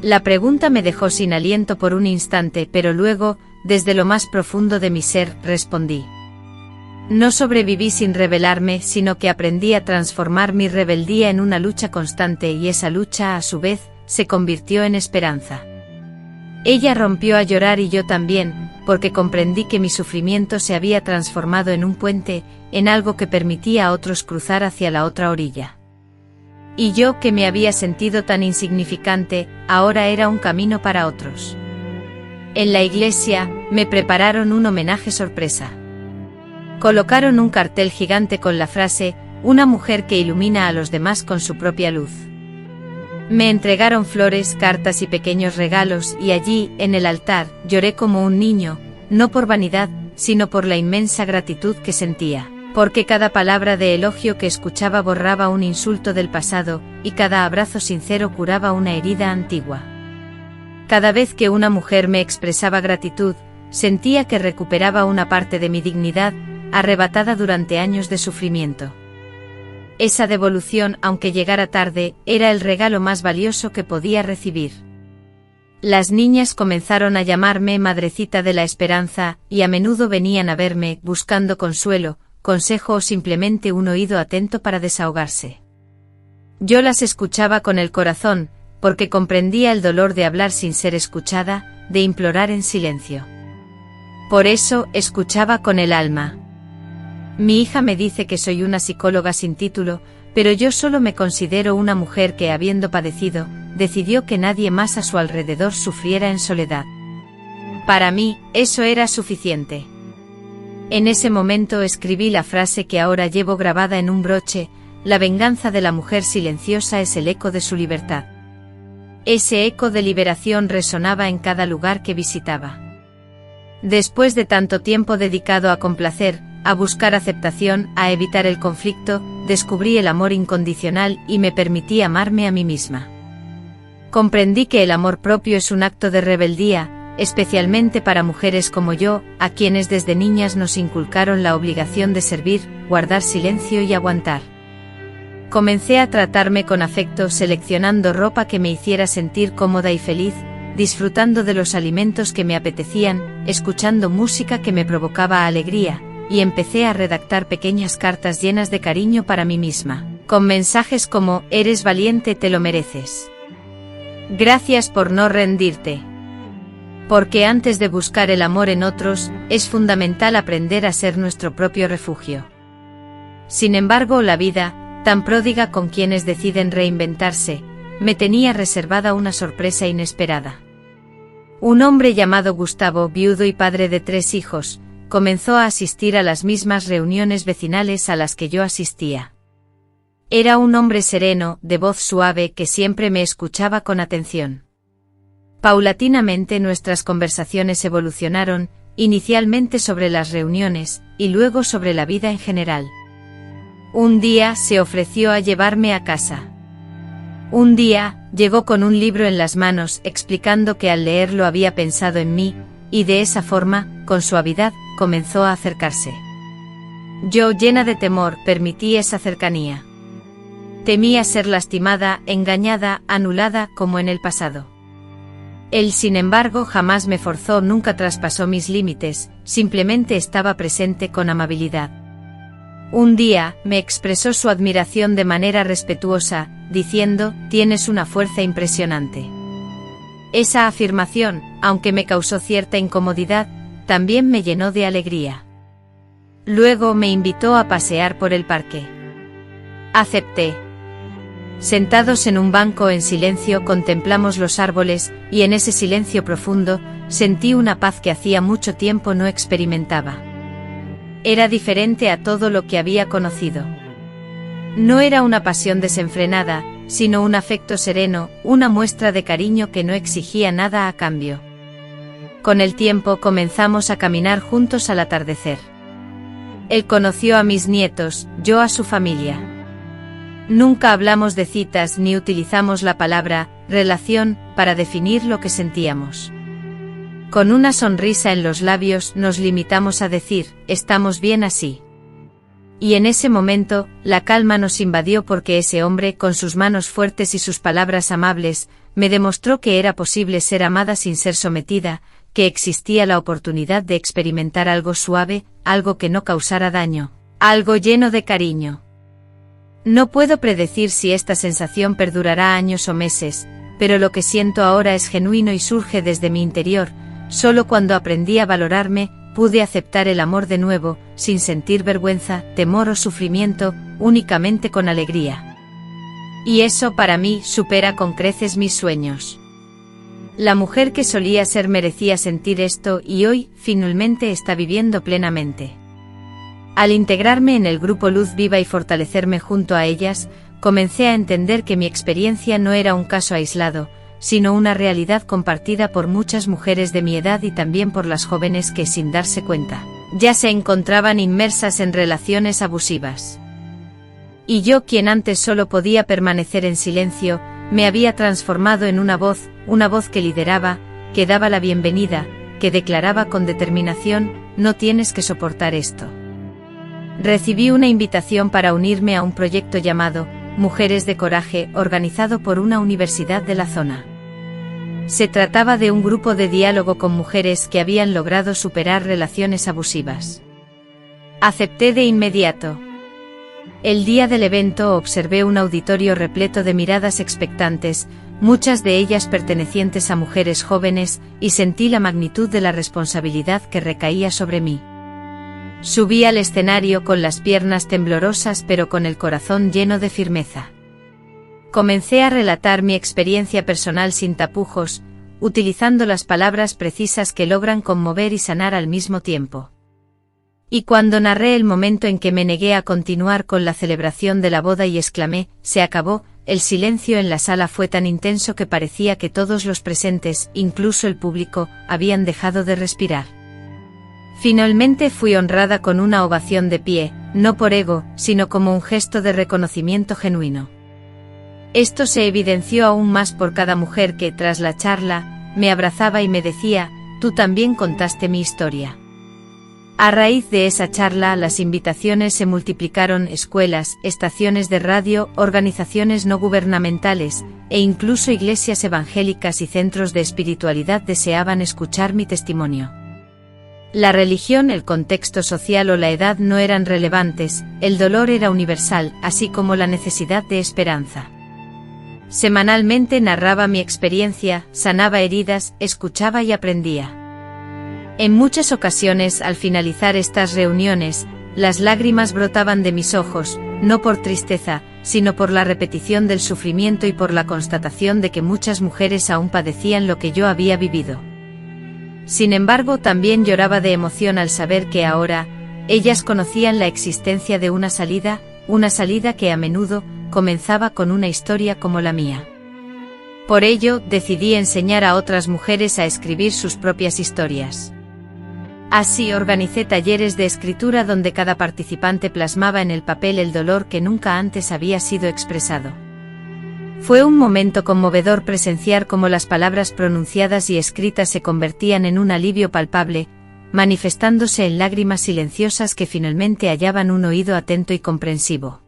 La pregunta me dejó sin aliento por un instante, pero luego, desde lo más profundo de mi ser, respondí. No sobreviví sin rebelarme, sino que aprendí a transformar mi rebeldía en una lucha constante y esa lucha, a su vez, se convirtió en esperanza. Ella rompió a llorar y yo también, porque comprendí que mi sufrimiento se había transformado en un puente, en algo que permitía a otros cruzar hacia la otra orilla. Y yo, que me había sentido tan insignificante, ahora era un camino para otros. En la iglesia, me prepararon un homenaje sorpresa. Colocaron un cartel gigante con la frase, una mujer que ilumina a los demás con su propia luz. Me entregaron flores, cartas y pequeños regalos, y allí, en el altar, lloré como un niño, no por vanidad, sino por la inmensa gratitud que sentía. Porque cada palabra de elogio que escuchaba borraba un insulto del pasado, y cada abrazo sincero curaba una herida antigua. Cada vez que una mujer me expresaba gratitud, sentía que recuperaba una parte de mi dignidad, arrebatada durante años de sufrimiento. Esa devolución, aunque llegara tarde, era el regalo más valioso que podía recibir. Las niñas comenzaron a llamarme Madrecita de la Esperanza, y a menudo venían a verme, buscando consuelo, consejo o simplemente un oído atento para desahogarse. Yo las escuchaba con el corazón, porque comprendía el dolor de hablar sin ser escuchada, de implorar en silencio. Por eso, escuchaba con el alma. Mi hija me dice que soy una psicóloga sin título, pero yo solo me considero una mujer que, habiendo padecido, decidió que nadie más a su alrededor sufriera en soledad. Para mí, eso era suficiente. En ese momento escribí la frase que ahora llevo grabada en un broche, la venganza de la mujer silenciosa es el eco de su libertad. Ese eco de liberación resonaba en cada lugar que visitaba. Después de tanto tiempo dedicado a complacer, a buscar aceptación, a evitar el conflicto, descubrí el amor incondicional y me permití amarme a mí misma. Comprendí que el amor propio es un acto de rebeldía, especialmente para mujeres como yo, a quienes desde niñas nos inculcaron la obligación de servir, guardar silencio y aguantar. Comencé a tratarme con afecto, seleccionando ropa que me hiciera sentir cómoda y feliz, disfrutando de los alimentos que me apetecían, escuchando música que me provocaba alegría, y empecé a redactar pequeñas cartas llenas de cariño para mí misma, con mensajes como, eres valiente, te lo mereces. Gracias por no rendirte. Porque antes de buscar el amor en otros, es fundamental aprender a ser nuestro propio refugio. Sin embargo, la vida, tan pródiga con quienes deciden reinventarse, me tenía reservada una sorpresa inesperada. Un hombre llamado Gustavo, viudo y padre de 3 hijos, comenzó a asistir a las mismas reuniones vecinales a las que yo asistía. Era un hombre sereno, de voz suave, que siempre me escuchaba con atención. Paulatinamente nuestras conversaciones evolucionaron, inicialmente sobre las reuniones, y luego sobre la vida en general. Un día se ofreció a llevarme a casa. Un día, llegó con un libro en las manos, explicando que al leerlo había pensado en mí, y de esa forma, con suavidad, comenzó a acercarse. Yo, llena de temor, permití esa cercanía. Temía ser lastimada, engañada, anulada, como en el pasado. Él, sin embargo, jamás me forzó, nunca traspasó mis límites, simplemente estaba presente con amabilidad. Un día, me expresó su admiración de manera respetuosa, diciendo: «Tienes una fuerza impresionante». Esa afirmación, aunque me causó cierta incomodidad, también me llenó de alegría. Luego me invitó a pasear por el parque. Acepté. Sentados en un banco en silencio contemplamos los árboles, y en ese silencio profundo, sentí una paz que hacía mucho tiempo no experimentaba. Era diferente a todo lo que había conocido. No era una pasión desenfrenada, sino un afecto sereno, una muestra de cariño que no exigía nada a cambio. Con el tiempo comenzamos a caminar juntos al atardecer. Él conoció a mis nietos, yo a su familia. Nunca hablamos de citas ni utilizamos la palabra relación para definir lo que sentíamos. Con una sonrisa en los labios nos limitamos a decir: «Estamos bien así». Y en ese momento, la calma nos invadió porque ese hombre, con sus manos fuertes y sus palabras amables, me demostró que era posible ser amada sin ser sometida, que existía la oportunidad de experimentar algo suave, algo que no causara daño, algo lleno de cariño. No puedo predecir si esta sensación perdurará años o meses, pero lo que siento ahora es genuino y surge desde mi interior. Solo cuando aprendí a valorarme, pude aceptar el amor de nuevo, sin sentir vergüenza, temor o sufrimiento, únicamente con alegría. Y eso para mí supera con creces mis sueños. La mujer que solía ser merecía sentir esto y hoy, finalmente, está viviendo plenamente. Al integrarme en el grupo Luz Viva y fortalecerme junto a ellas, comencé a entender que mi experiencia no era un caso aislado, sino una realidad compartida por muchas mujeres de mi edad y también por las jóvenes que, sin darse cuenta, ya se encontraban inmersas en relaciones abusivas. Y yo, quien antes solo podía permanecer en silencio, me había transformado en una voz que lideraba, que daba la bienvenida, que declaraba con determinación: «No tienes que soportar esto». Recibí una invitación para unirme a un proyecto llamado Mujeres de Coraje, organizado por una universidad de la zona. Se trataba de un grupo de diálogo con mujeres que habían logrado superar relaciones abusivas. Acepté de inmediato. El día del evento observé un auditorio repleto de miradas expectantes, muchas de ellas pertenecientes a mujeres jóvenes, y sentí la magnitud de la responsabilidad que recaía sobre mí. Subí al escenario con las piernas temblorosas pero con el corazón lleno de firmeza. Comencé a relatar mi experiencia personal sin tapujos, utilizando las palabras precisas que logran conmover y sanar al mismo tiempo. Y cuando narré el momento en que me negué a continuar con la celebración de la boda y exclamé: «Se acabó», el silencio en la sala fue tan intenso que parecía que todos los presentes, incluso el público, habían dejado de respirar. Finalmente fui honrada con una ovación de pie, no por ego, sino como un gesto de reconocimiento genuino. Esto se evidenció aún más por cada mujer que, tras la charla, me abrazaba y me decía: «Tú también contaste mi historia». A raíz de esa charla, las invitaciones se multiplicaron: escuelas, estaciones de radio, organizaciones no gubernamentales, e incluso iglesias evangélicas y centros de espiritualidad deseaban escuchar mi testimonio. La religión, el contexto social o la edad no eran relevantes, el dolor era universal, así como la necesidad de esperanza. Semanalmente narraba mi experiencia, sanaba heridas, escuchaba y aprendía. En muchas ocasiones, al finalizar estas reuniones, las lágrimas brotaban de mis ojos, no por tristeza, sino por la repetición del sufrimiento y por la constatación de que muchas mujeres aún padecían lo que yo había vivido. Sin embargo, también lloraba de emoción al saber que ahora, ellas conocían la existencia de una salida que a menudo comenzaba con una historia como la mía. Por ello, decidí enseñar a otras mujeres a escribir sus propias historias. Así organicé talleres de escritura donde cada participante plasmaba en el papel el dolor que nunca antes había sido expresado. Fue un momento conmovedor presenciar cómo las palabras pronunciadas y escritas se convertían en un alivio palpable, manifestándose en lágrimas silenciosas que finalmente hallaban un oído atento y comprensivo.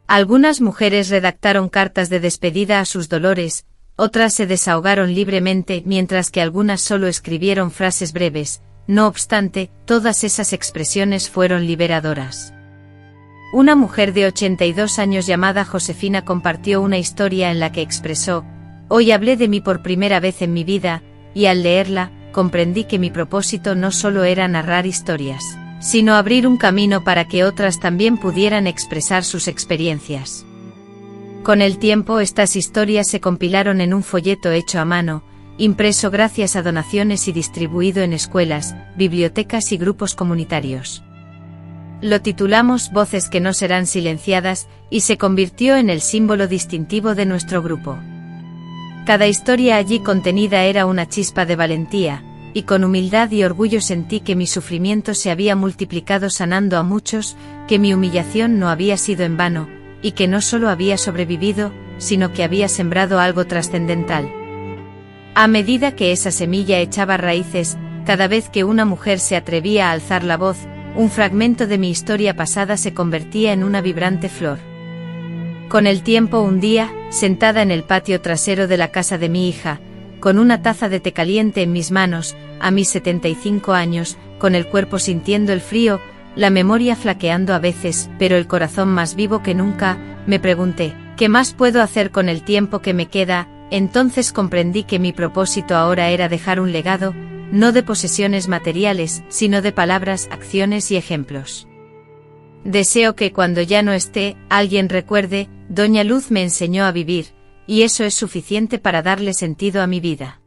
Algunas mujeres redactaron cartas de despedida a sus dolores, otras se desahogaron libremente, mientras que algunas solo escribieron frases breves. No obstante, todas esas expresiones fueron liberadoras. Una mujer de 82 años llamada Josefina compartió una historia en la que expresó: «Hoy hablé de mí por primera vez en mi vida, y al leerla, comprendí que mi propósito no solo era narrar historias, sino abrir un camino para que otras también pudieran expresar sus experiencias». Con el tiempo, estas historias se compilaron en un folleto hecho a mano, impreso gracias a donaciones y distribuido en escuelas, bibliotecas y grupos comunitarios. Lo titulamos Voces que no serán silenciadas, y se convirtió en el símbolo distintivo de nuestro grupo. Cada historia allí contenida era una chispa de valentía, y con humildad y orgullo sentí que mi sufrimiento se había multiplicado sanando a muchos, que mi humillación no había sido en vano, y que no solo había sobrevivido, sino que había sembrado algo trascendental. A medida que esa semilla echaba raíces, cada vez que una mujer se atrevía a alzar la voz, un fragmento de mi historia pasada se convertía en una vibrante flor. Con el tiempo, un día, sentada en el patio trasero de la casa de mi hija, con una taza de té caliente en mis manos, a mis 75 años, con el cuerpo sintiendo el frío, la memoria flaqueando a veces, pero el corazón más vivo que nunca, me pregunté: ¿qué más puedo hacer con el tiempo que me queda? Entonces comprendí que mi propósito ahora era dejar un legado, no de posesiones materiales, sino de palabras, acciones y ejemplos. Deseo que cuando ya no esté, alguien recuerde: Doña Luz me enseñó a vivir, y eso es suficiente para darle sentido a mi vida.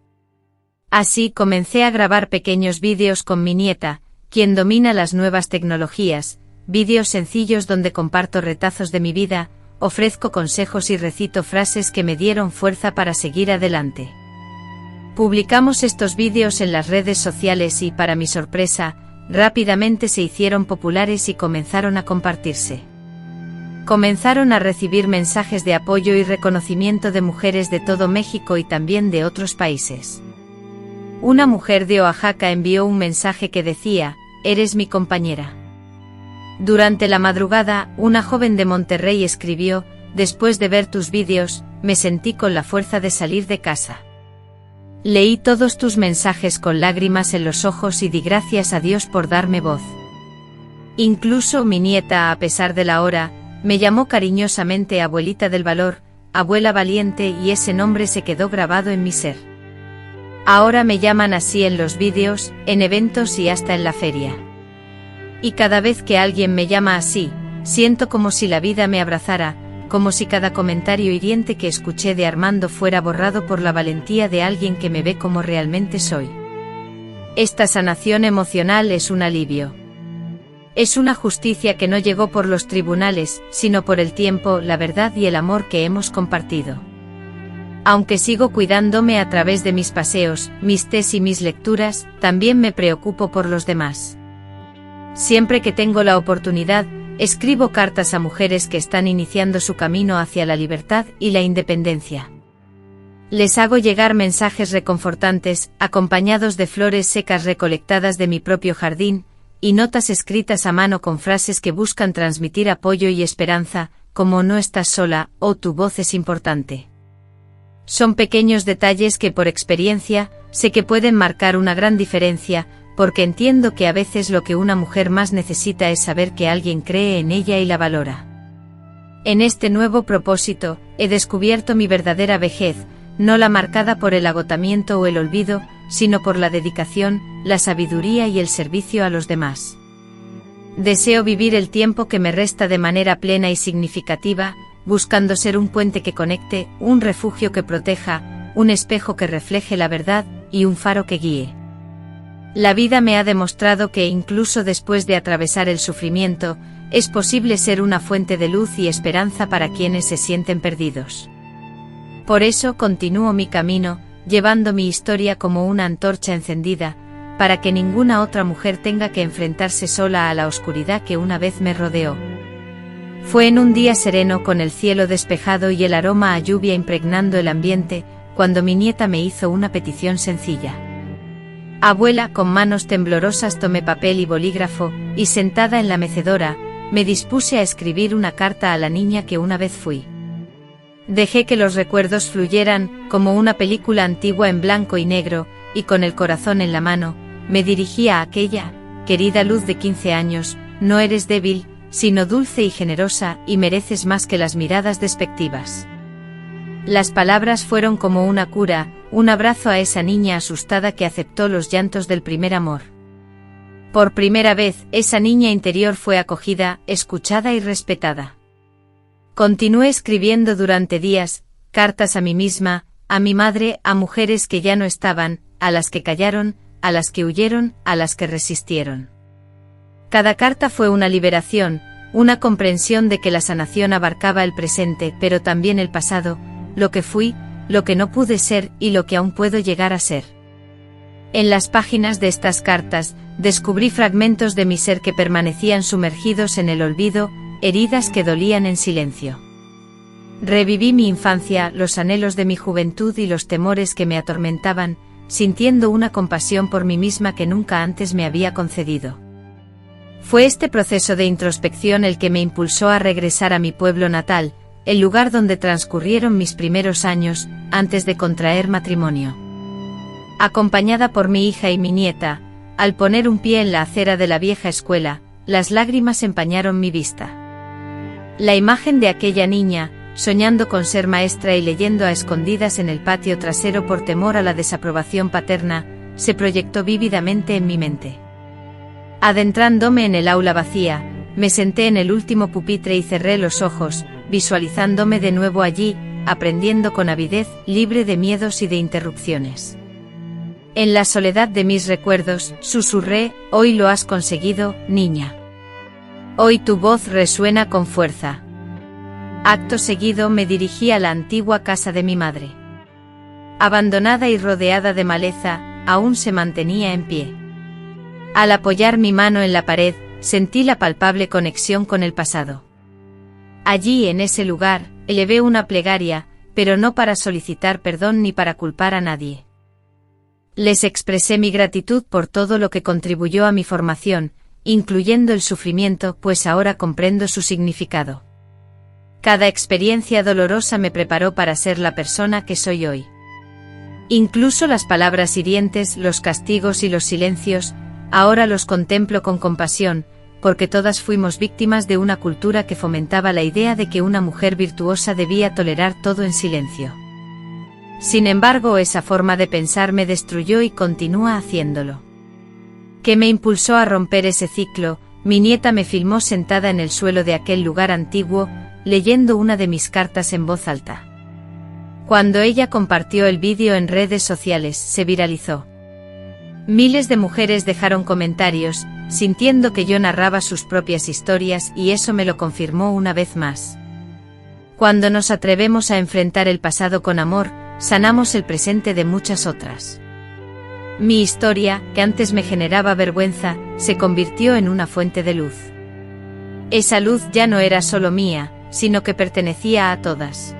Así comencé a grabar pequeños vídeos con mi nieta, quien domina las nuevas tecnologías, vídeos sencillos donde comparto retazos de mi vida, ofrezco consejos y recito frases que me dieron fuerza para seguir adelante. Publicamos estos vídeos en las redes sociales y, para mi sorpresa, rápidamente se hicieron populares y comenzaron a compartirse. Comenzaron a recibir mensajes de apoyo y reconocimiento de mujeres de todo México y también de otros países. Una mujer de Oaxaca envió un mensaje que decía: «Eres mi compañera». Durante la madrugada, una joven de Monterrey escribió: «Después de ver tus vídeos, me sentí con la fuerza de salir de casa. Leí todos tus mensajes con lágrimas en los ojos y di gracias a Dios por darme voz». Incluso mi nieta, a pesar de la hora, me llamó cariñosamente abuelita del valor, abuela valiente, y ese nombre se quedó grabado en mi ser. Ahora me llaman así en los vídeos, en eventos y hasta en la feria. Y cada vez que alguien me llama así, siento como si la vida me abrazara, como si cada comentario hiriente que escuché de Armando fuera borrado por la valentía de alguien que me ve como realmente soy. Esta sanación emocional es un alivio. Es una justicia que no llegó por los tribunales, sino por el tiempo, la verdad y el amor que hemos compartido. Aunque sigo cuidándome a través de mis paseos, mis tés y mis lecturas, también me preocupo por los demás. Siempre que tengo la oportunidad, escribo cartas a mujeres que están iniciando su camino hacia la libertad y la independencia. Les hago llegar mensajes reconfortantes, acompañados de flores secas recolectadas de mi propio jardín, y notas escritas a mano con frases que buscan transmitir apoyo y esperanza, como «No estás sola» o «Tu voz es importante». Son pequeños detalles que, por experiencia, sé que pueden marcar una gran diferencia, porque entiendo que a veces lo que una mujer más necesita es saber que alguien cree en ella y la valora. En este nuevo propósito, he descubierto mi verdadera vejez, no la marcada por el agotamiento o el olvido, sino por la dedicación, la sabiduría y el servicio a los demás. Deseo vivir el tiempo que me resta de manera plena y significativa, buscando ser un puente que conecte, un refugio que proteja, un espejo que refleje la verdad, y un faro que guíe. La vida me ha demostrado que incluso después de atravesar el sufrimiento, es posible ser una fuente de luz y esperanza para quienes se sienten perdidos. Por eso continúo mi camino, llevando mi historia como una antorcha encendida, para que ninguna otra mujer tenga que enfrentarse sola a la oscuridad que una vez me rodeó. Fue en un día sereno con el cielo despejado y el aroma a lluvia impregnando el ambiente, cuando mi nieta me hizo una petición sencilla. Abuela, con manos temblorosas tomé papel y bolígrafo, y sentada en la mecedora, me dispuse a escribir una carta a la niña que una vez fui. Dejé que los recuerdos fluyeran, como una película antigua en blanco y negro, y con el corazón en la mano, me dirigí a aquella, querida luz de 15 años, no eres débil, sino dulce y generosa, y mereces más que las miradas despectivas. Las palabras fueron como una cura, un abrazo a esa niña asustada que aceptó los llantos del primer amor. Por primera vez, esa niña interior fue acogida, escuchada y respetada. Continué escribiendo durante días, cartas a mí misma, a mi madre, a mujeres que ya no estaban, a las que callaron, a las que huyeron, a las que resistieron. Cada carta fue una liberación, una comprensión de que la sanación abarcaba el presente, pero también el pasado, lo que fui, lo que no pude ser y lo que aún puedo llegar a ser. En las páginas de estas cartas, descubrí fragmentos de mi ser que permanecían sumergidos en el olvido, heridas que dolían en silencio. Reviví mi infancia, los anhelos de mi juventud y los temores que me atormentaban, sintiendo una compasión por mí misma que nunca antes me había concedido. Fue este proceso de introspección el que me impulsó a regresar a mi pueblo natal, el lugar donde transcurrieron mis primeros años, antes de contraer matrimonio. Acompañada por mi hija y mi nieta, al poner un pie en la acera de la vieja escuela, las lágrimas empañaron mi vista. La imagen de aquella niña, soñando con ser maestra y leyendo a escondidas en el patio trasero por temor a la desaprobación paterna, se proyectó vívidamente en mi mente. Adentrándome en el aula vacía, me senté en el último pupitre y cerré los ojos, visualizándome de nuevo allí, aprendiendo con avidez, libre de miedos y de interrupciones. En la soledad de mis recuerdos, susurré, hoy lo has conseguido, niña. Hoy tu voz resuena con fuerza. Acto seguido me dirigí a la antigua casa de mi madre. Abandonada y rodeada de maleza, aún se mantenía en pie. Al apoyar mi mano en la pared, sentí la palpable conexión con el pasado. Allí, en ese lugar, elevé una plegaria, pero no para solicitar perdón ni para culpar a nadie. Les expresé mi gratitud por todo lo que contribuyó a mi formación, incluyendo el sufrimiento, pues ahora comprendo su significado. Cada experiencia dolorosa me preparó para ser la persona que soy hoy. Incluso las palabras hirientes, los castigos y los silencios, ahora los contemplo con compasión, porque todas fuimos víctimas de una cultura que fomentaba la idea de que una mujer virtuosa debía tolerar todo en silencio. Sin embargo, esa forma de pensar me destruyó y continúa haciéndolo. ¿Qué me impulsó a romper ese ciclo? Mi nieta me filmó sentada en el suelo de aquel lugar antiguo, leyendo una de mis cartas en voz alta. Cuando ella compartió el vídeo en redes sociales, se viralizó. Miles de mujeres dejaron comentarios, sintiendo que yo narraba sus propias historias, y eso me lo confirmó una vez más. Cuando nos atrevemos a enfrentar el pasado con amor, sanamos el presente de muchas otras. Mi historia, que antes me generaba vergüenza, se convirtió en una fuente de luz. Esa luz ya no era solo mía, sino que pertenecía a todas.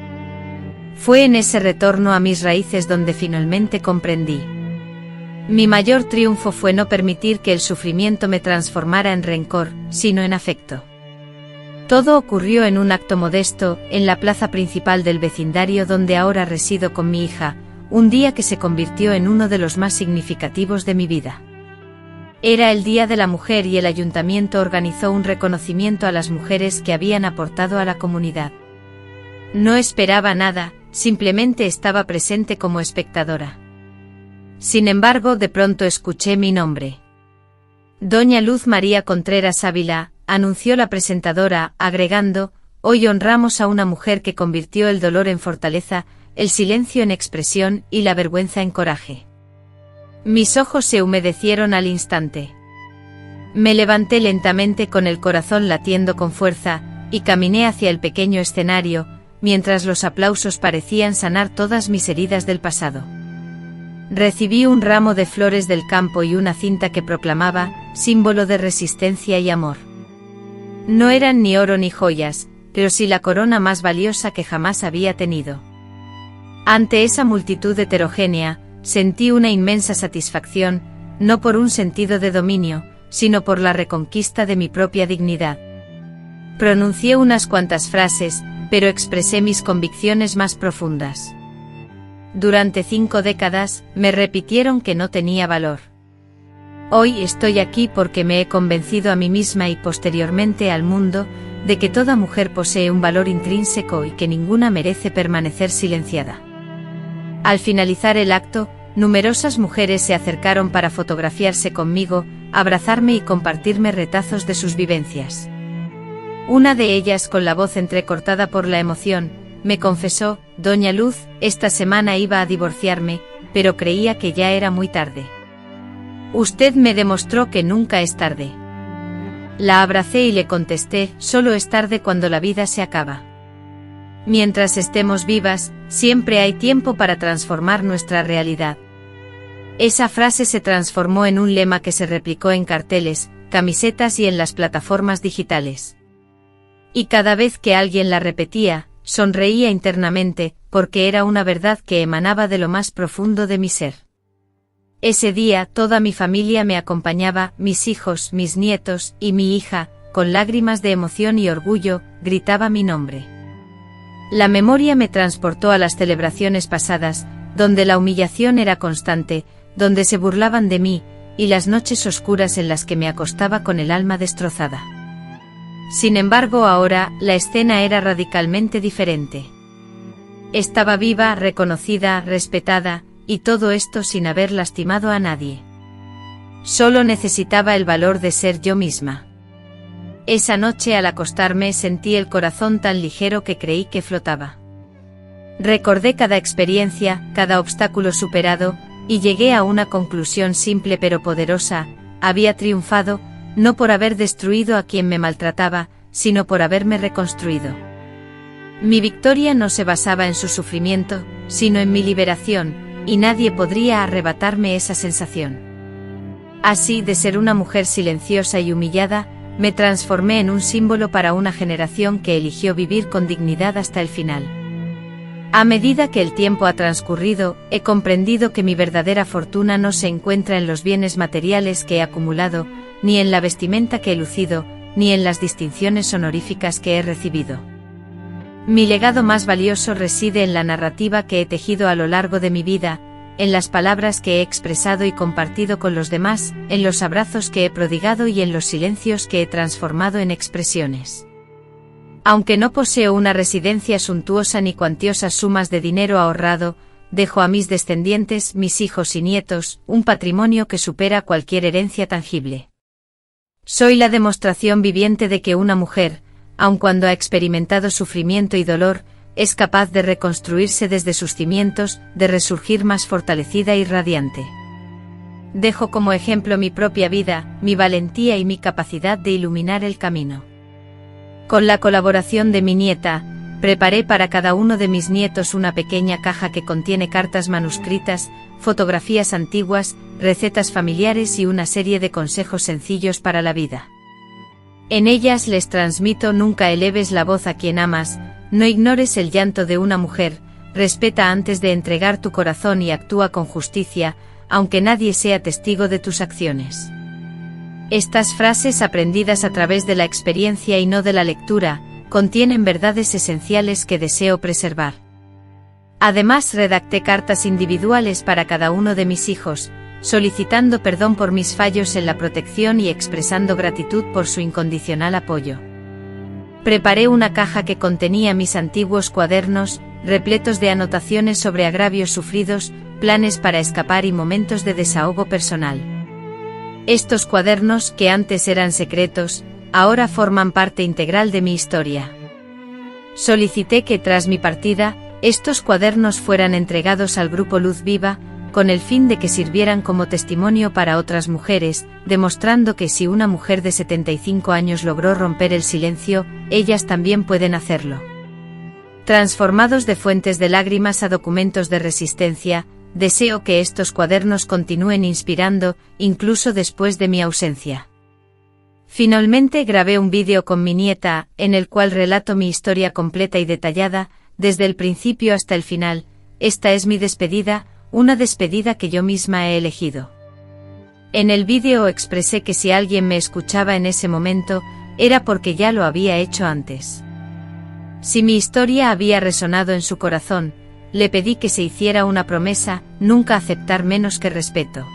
Fue en ese retorno a mis raíces donde finalmente comprendí. Mi mayor triunfo fue no permitir que el sufrimiento me transformara en rencor, sino en afecto. Todo ocurrió en un acto modesto, en la plaza principal del vecindario donde ahora resido con mi hija, un día que se convirtió en uno de los más significativos de mi vida. Era el Día de la Mujer y el ayuntamiento organizó un reconocimiento a las mujeres que habían aportado a la comunidad. No esperaba nada, simplemente estaba presente como espectadora. Sin embargo, de pronto escuché mi nombre. Doña Luz María Contreras Ávila, anunció la presentadora, agregando, hoy honramos a una mujer que convirtió el dolor en fortaleza, el silencio en expresión y la vergüenza en coraje. Mis ojos se humedecieron al instante. Me levanté lentamente con el corazón latiendo con fuerza, y caminé hacia el pequeño escenario, mientras los aplausos parecían sanar todas mis heridas del pasado. Recibí un ramo de flores del campo y una cinta que proclamaba, símbolo de resistencia y amor. No eran ni oro ni joyas, pero sí la corona más valiosa que jamás había tenido. Ante esa multitud heterogénea, sentí una inmensa satisfacción, no por un sentido de dominio, sino por la reconquista de mi propia dignidad. Pronuncié unas cuantas frases, pero expresé mis convicciones más profundas. Durante 5 décadas, me repitieron que no tenía valor. Hoy estoy aquí porque me he convencido a mí misma y posteriormente al mundo, de que toda mujer posee un valor intrínseco y que ninguna merece permanecer silenciada. Al finalizar el acto, numerosas mujeres se acercaron para fotografiarse conmigo, abrazarme y compartirme retazos de sus vivencias. Una de ellas, con la voz entrecortada por la emoción, me confesó, Doña Luz, esta semana iba a divorciarme, pero creía que ya era muy tarde. Usted me demostró que nunca es tarde. La abracé y le contesté, solo es tarde cuando la vida se acaba. Mientras estemos vivas, siempre hay tiempo para transformar nuestra realidad. Esa frase se transformó en un lema que se replicó en carteles, camisetas y en las plataformas digitales. Y cada vez que alguien la repetía, sonreía internamente, porque era una verdad que emanaba de lo más profundo de mi ser. Ese día toda mi familia me acompañaba, mis hijos, mis nietos, y mi hija, con lágrimas de emoción y orgullo, gritaba mi nombre. La memoria me transportó a las celebraciones pasadas, donde la humillación era constante, donde se burlaban de mí, y las noches oscuras en las que me acostaba con el alma destrozada. Sin embargo, ahora, la escena era radicalmente diferente. Estaba viva, reconocida, respetada, y todo esto sin haber lastimado a nadie. Solo necesitaba el valor de ser yo misma. Esa noche al acostarme sentí el corazón tan ligero que creí que flotaba. Recordé cada experiencia, cada obstáculo superado, y llegué a una conclusión simple pero poderosa: había triunfado, no por haber destruido a quien me maltrataba, sino por haberme reconstruido. Mi victoria no se basaba en su sufrimiento, sino en mi liberación, y nadie podría arrebatarme esa sensación. Así, de ser una mujer silenciosa y humillada, me transformé en un símbolo para una generación que eligió vivir con dignidad hasta el final. A medida que el tiempo ha transcurrido, he comprendido que mi verdadera fortuna no se encuentra en los bienes materiales que he acumulado, ni en la vestimenta que he lucido, ni en las distinciones honoríficas que he recibido. Mi legado más valioso reside en la narrativa que he tejido a lo largo de mi vida, en las palabras que he expresado y compartido con los demás, en los abrazos que he prodigado y en los silencios que he transformado en expresiones. Aunque no poseo una residencia suntuosa ni cuantiosas sumas de dinero ahorrado, dejo a mis descendientes, mis hijos y nietos, un patrimonio que supera cualquier herencia tangible. Soy la demostración viviente de que una mujer, aun cuando ha experimentado sufrimiento y dolor, es capaz de reconstruirse desde sus cimientos, de resurgir más fortalecida y radiante. Dejo como ejemplo mi propia vida, mi valentía y mi capacidad de iluminar el camino. Con la colaboración de mi nieta, preparé para cada uno de mis nietos una pequeña caja que contiene cartas manuscritas, fotografías antiguas, recetas familiares y una serie de consejos sencillos para la vida. En ellas les transmito: nunca eleves la voz a quien amas, no ignores el llanto de una mujer, respeta antes de entregar tu corazón y actúa con justicia, aunque nadie sea testigo de tus acciones. Estas frases, aprendidas a través de la experiencia y no de la lectura, contienen verdades esenciales que deseo preservar. Además, redacté cartas individuales para cada uno de mis hijos, solicitando perdón por mis fallos en la protección y expresando gratitud por su incondicional apoyo. Preparé una caja que contenía mis antiguos cuadernos, repletos de anotaciones sobre agravios sufridos, planes para escapar y momentos de desahogo personal. Estos cuadernos, que antes eran secretos, ahora forman parte integral de mi historia. Solicité que tras mi partida, estos cuadernos fueran entregados al grupo Luz Viva, con el fin de que sirvieran como testimonio para otras mujeres, demostrando que si una mujer de 75 años logró romper el silencio, ellas también pueden hacerlo. Transformados de fuentes de lágrimas a documentos de resistencia, deseo que estos cuadernos continúen inspirando, incluso después de mi ausencia. Finalmente grabé un vídeo con mi nieta, en el cual relato mi historia completa y detallada, desde el principio hasta el final. Esta es mi despedida, una despedida que yo misma he elegido. En el vídeo expresé que si alguien me escuchaba en ese momento, era porque ya lo había hecho antes. Si mi historia había resonado en su corazón, le pedí que se hiciera una promesa, nunca aceptar menos que respeto.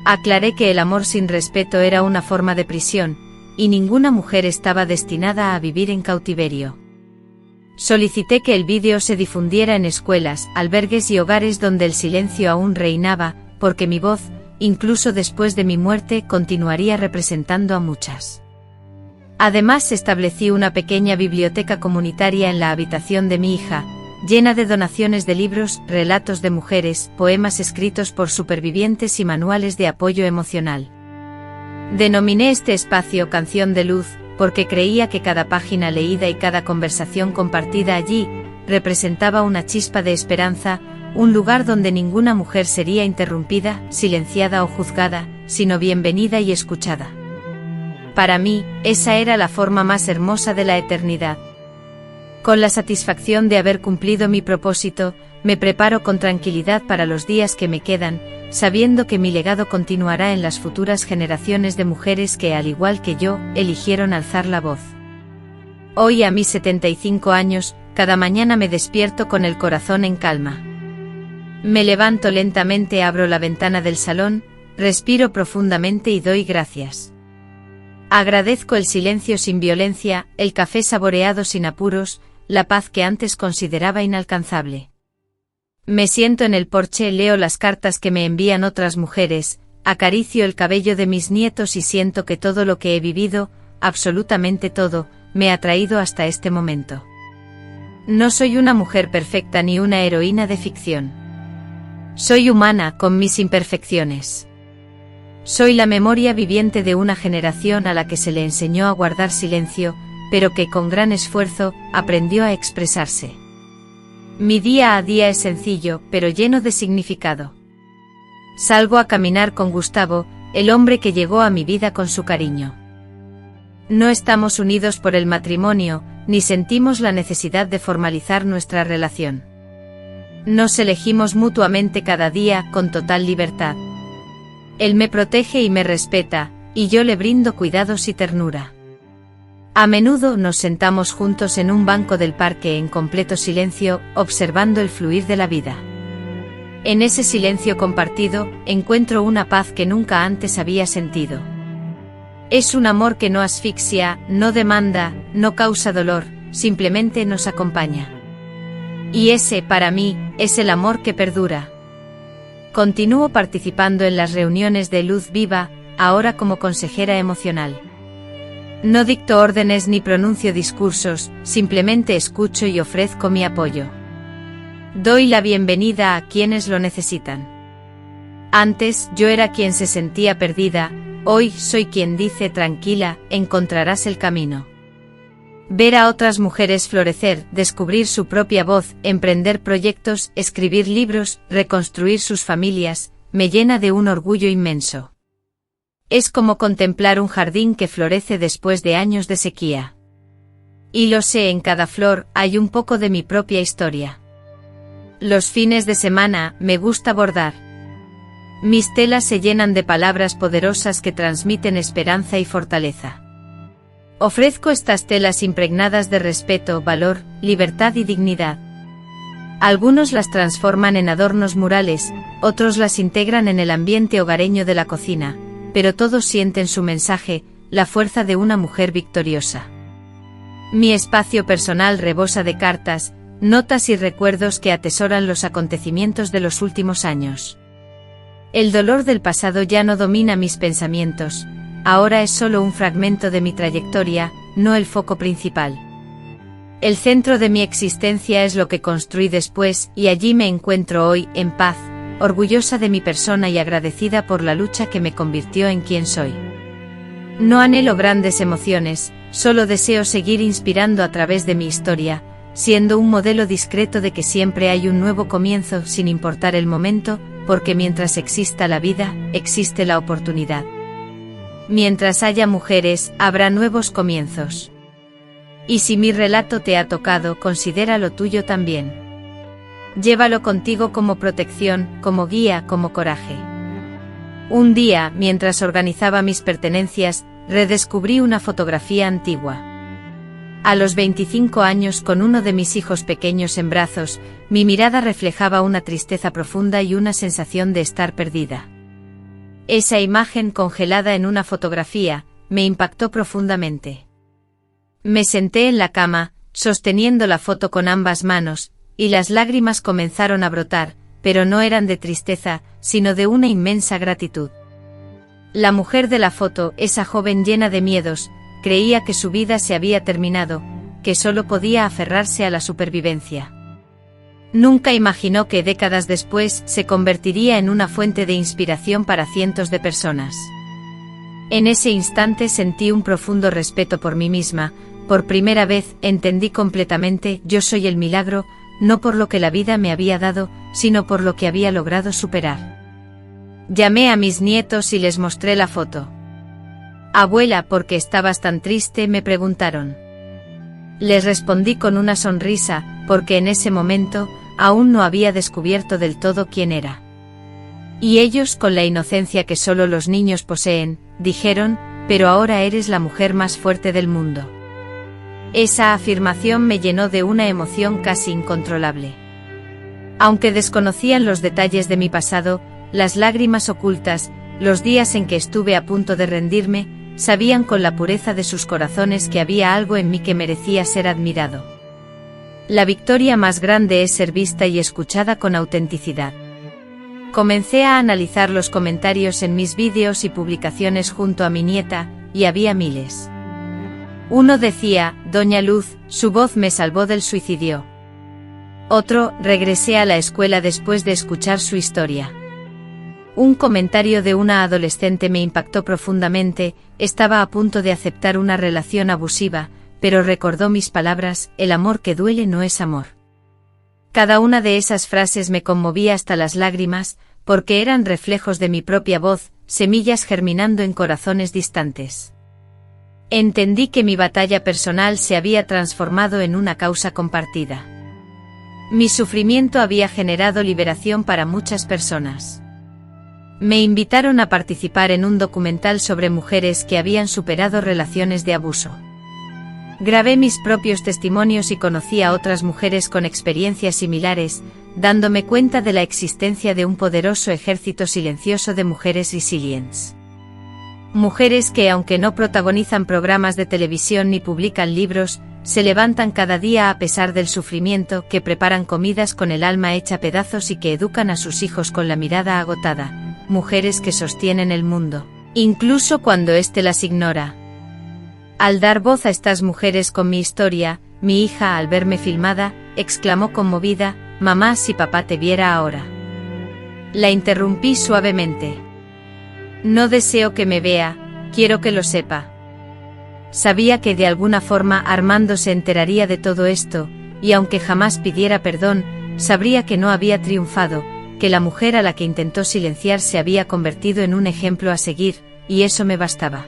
Aclaré que el amor sin respeto era una forma de prisión, y ninguna mujer estaba destinada a vivir en cautiverio. Solicité que el vídeo se difundiera en escuelas, albergues y hogares donde el silencio aún reinaba, porque mi voz, incluso después de mi muerte, continuaría representando a muchas. Además, establecí una pequeña biblioteca comunitaria en la habitación de mi hija, llena de donaciones de libros, relatos de mujeres, poemas escritos por supervivientes y manuales de apoyo emocional. Denominé este espacio Canción de Luz, porque creía que cada página leída y cada conversación compartida allí, representaba una chispa de esperanza, un lugar donde ninguna mujer sería interrumpida, silenciada o juzgada, sino bienvenida y escuchada. Para mí, esa era la forma más hermosa de la eternidad. Con la satisfacción de haber cumplido mi propósito, me preparo con tranquilidad para los días que me quedan, sabiendo que mi legado continuará en las futuras generaciones de mujeres que, al igual que yo, eligieron alzar la voz. Hoy, a mis 75 años, cada mañana me despierto con el corazón en calma. Me levanto lentamente, abro la ventana del salón, respiro profundamente y doy gracias. Agradezco el silencio sin violencia, el café saboreado sin apuros, la paz que antes consideraba inalcanzable. Me siento en el porche, leo las cartas que me envían otras mujeres, acaricio el cabello de mis nietos y siento que todo lo que he vivido, absolutamente todo, me ha traído hasta este momento. No soy una mujer perfecta ni una heroína de ficción. Soy humana, con mis imperfecciones. Soy la memoria viviente de una generación a la que se le enseñó a guardar silencio, pero que con gran esfuerzo, aprendió a expresarse. Mi día a día es sencillo, pero lleno de significado. Salgo a caminar con Gustavo, el hombre que llegó a mi vida con su cariño. No estamos unidos por el matrimonio, ni sentimos la necesidad de formalizar nuestra relación. Nos elegimos mutuamente cada día, con total libertad. Él me protege y me respeta, y yo le brindo cuidados y ternura. A menudo nos sentamos juntos en un banco del parque en completo silencio, observando el fluir de la vida. En ese silencio compartido, encuentro una paz que nunca antes había sentido. Es un amor que no asfixia, no demanda, no causa dolor, simplemente nos acompaña. Y ese, para mí, es el amor que perdura. Continúo participando en las reuniones de Luz Viva, ahora como consejera emocional. No dicto órdenes ni pronuncio discursos, simplemente escucho y ofrezco mi apoyo. Doy la bienvenida a quienes lo necesitan. Antes, yo era quien se sentía perdida, hoy soy quien dice tranquila, encontrarás el camino. Ver a otras mujeres florecer, descubrir su propia voz, emprender proyectos, escribir libros, reconstruir sus familias, me llena de un orgullo inmenso. Es como contemplar un jardín que florece después de años de sequía. Y lo sé, en cada flor hay un poco de mi propia historia. Los fines de semana me gusta bordar. Mis telas se llenan de palabras poderosas que transmiten esperanza y fortaleza. Ofrezco estas telas impregnadas de respeto, valor, libertad y dignidad. Algunos las transforman en adornos murales, otros las integran en el ambiente hogareño de la cocina, pero todos sienten su mensaje, la fuerza de una mujer victoriosa. Mi espacio personal rebosa de cartas, notas y recuerdos que atesoran los acontecimientos de los últimos años. El dolor del pasado ya no domina mis pensamientos, ahora es solo un fragmento de mi trayectoria, no el foco principal. El centro de mi existencia es lo que construí después y allí me encuentro hoy, en paz, orgullosa de mi persona y agradecida por la lucha que me convirtió en quien soy. No anhelo grandes emociones, solo deseo seguir inspirando a través de mi historia, siendo un modelo discreto de que siempre hay un nuevo comienzo sin importar el momento, porque mientras exista la vida, existe la oportunidad. Mientras haya mujeres, habrá nuevos comienzos. Y si mi relato te ha tocado, considera lo tuyo también. Llévalo contigo como protección, como guía, como coraje. Un día, mientras organizaba mis pertenencias, redescubrí una fotografía antigua. A los 25 años, con uno de mis hijos pequeños en brazos, mi mirada reflejaba una tristeza profunda y una sensación de estar perdida. Esa imagen congelada en una fotografía, me impactó profundamente. Me senté en la cama, sosteniendo la foto con ambas manos, y las lágrimas comenzaron a brotar, pero no eran de tristeza, sino de una inmensa gratitud. La mujer de la foto, esa joven llena de miedos, creía que su vida se había terminado, que solo podía aferrarse a la supervivencia. Nunca imaginó que décadas después se convertiría en una fuente de inspiración para cientos de personas. En ese instante sentí un profundo respeto por mí misma, por primera vez entendí completamente, yo soy el milagro, no por lo que la vida me había dado, sino por lo que había logrado superar. Llamé a mis nietos y les mostré la foto. Abuela, ¿por qué estabas tan triste?, me preguntaron. Les respondí con una sonrisa, porque en ese momento, aún no había descubierto del todo quién era. Y ellos, con la inocencia que solo los niños poseen, dijeron, pero ahora eres la mujer más fuerte del mundo. Esa afirmación me llenó de una emoción casi incontrolable. Aunque desconocían los detalles de mi pasado, las lágrimas ocultas, los días en que estuve a punto de rendirme, sabían con la pureza de sus corazones que había algo en mí que merecía ser admirado. La victoria más grande es ser vista y escuchada con autenticidad. Comencé a analizar los comentarios en mis vídeos y publicaciones junto a mi nieta, y había miles. Uno decía, Doña Luz, su voz me salvó del suicidio. Otro, regresé a la escuela después de escuchar su historia. Un comentario de una adolescente me impactó profundamente, estaba a punto de aceptar una relación abusiva, pero recordó mis palabras, el amor que duele no es amor. Cada una de esas frases me conmovía hasta las lágrimas, porque eran reflejos de mi propia voz, semillas germinando en corazones distantes. Entendí que mi batalla personal se había transformado en una causa compartida. Mi sufrimiento había generado liberación para muchas personas. Me invitaron a participar en un documental sobre mujeres que habían superado relaciones de abuso. Grabé mis propios testimonios y conocí a otras mujeres con experiencias similares, dándome cuenta de la existencia de un poderoso ejército silencioso de mujeres resilientes. Mujeres que, aunque no protagonizan programas de televisión ni publican libros, se levantan cada día a pesar del sufrimiento, que preparan comidas con el alma hecha pedazos y que educan a sus hijos con la mirada agotada. Mujeres que sostienen el mundo, incluso cuando éste las ignora. Al dar voz a estas mujeres con mi historia, mi hija, al verme filmada, exclamó conmovida, «Mamá, si papá te viera ahora». La interrumpí suavemente. «No deseo que me vea, quiero que lo sepa». Sabía que de alguna forma Armando se enteraría de todo esto, y aunque jamás pidiera perdón, sabría que no había triunfado, que la mujer a la que intentó silenciar se había convertido en un ejemplo a seguir, y eso me bastaba.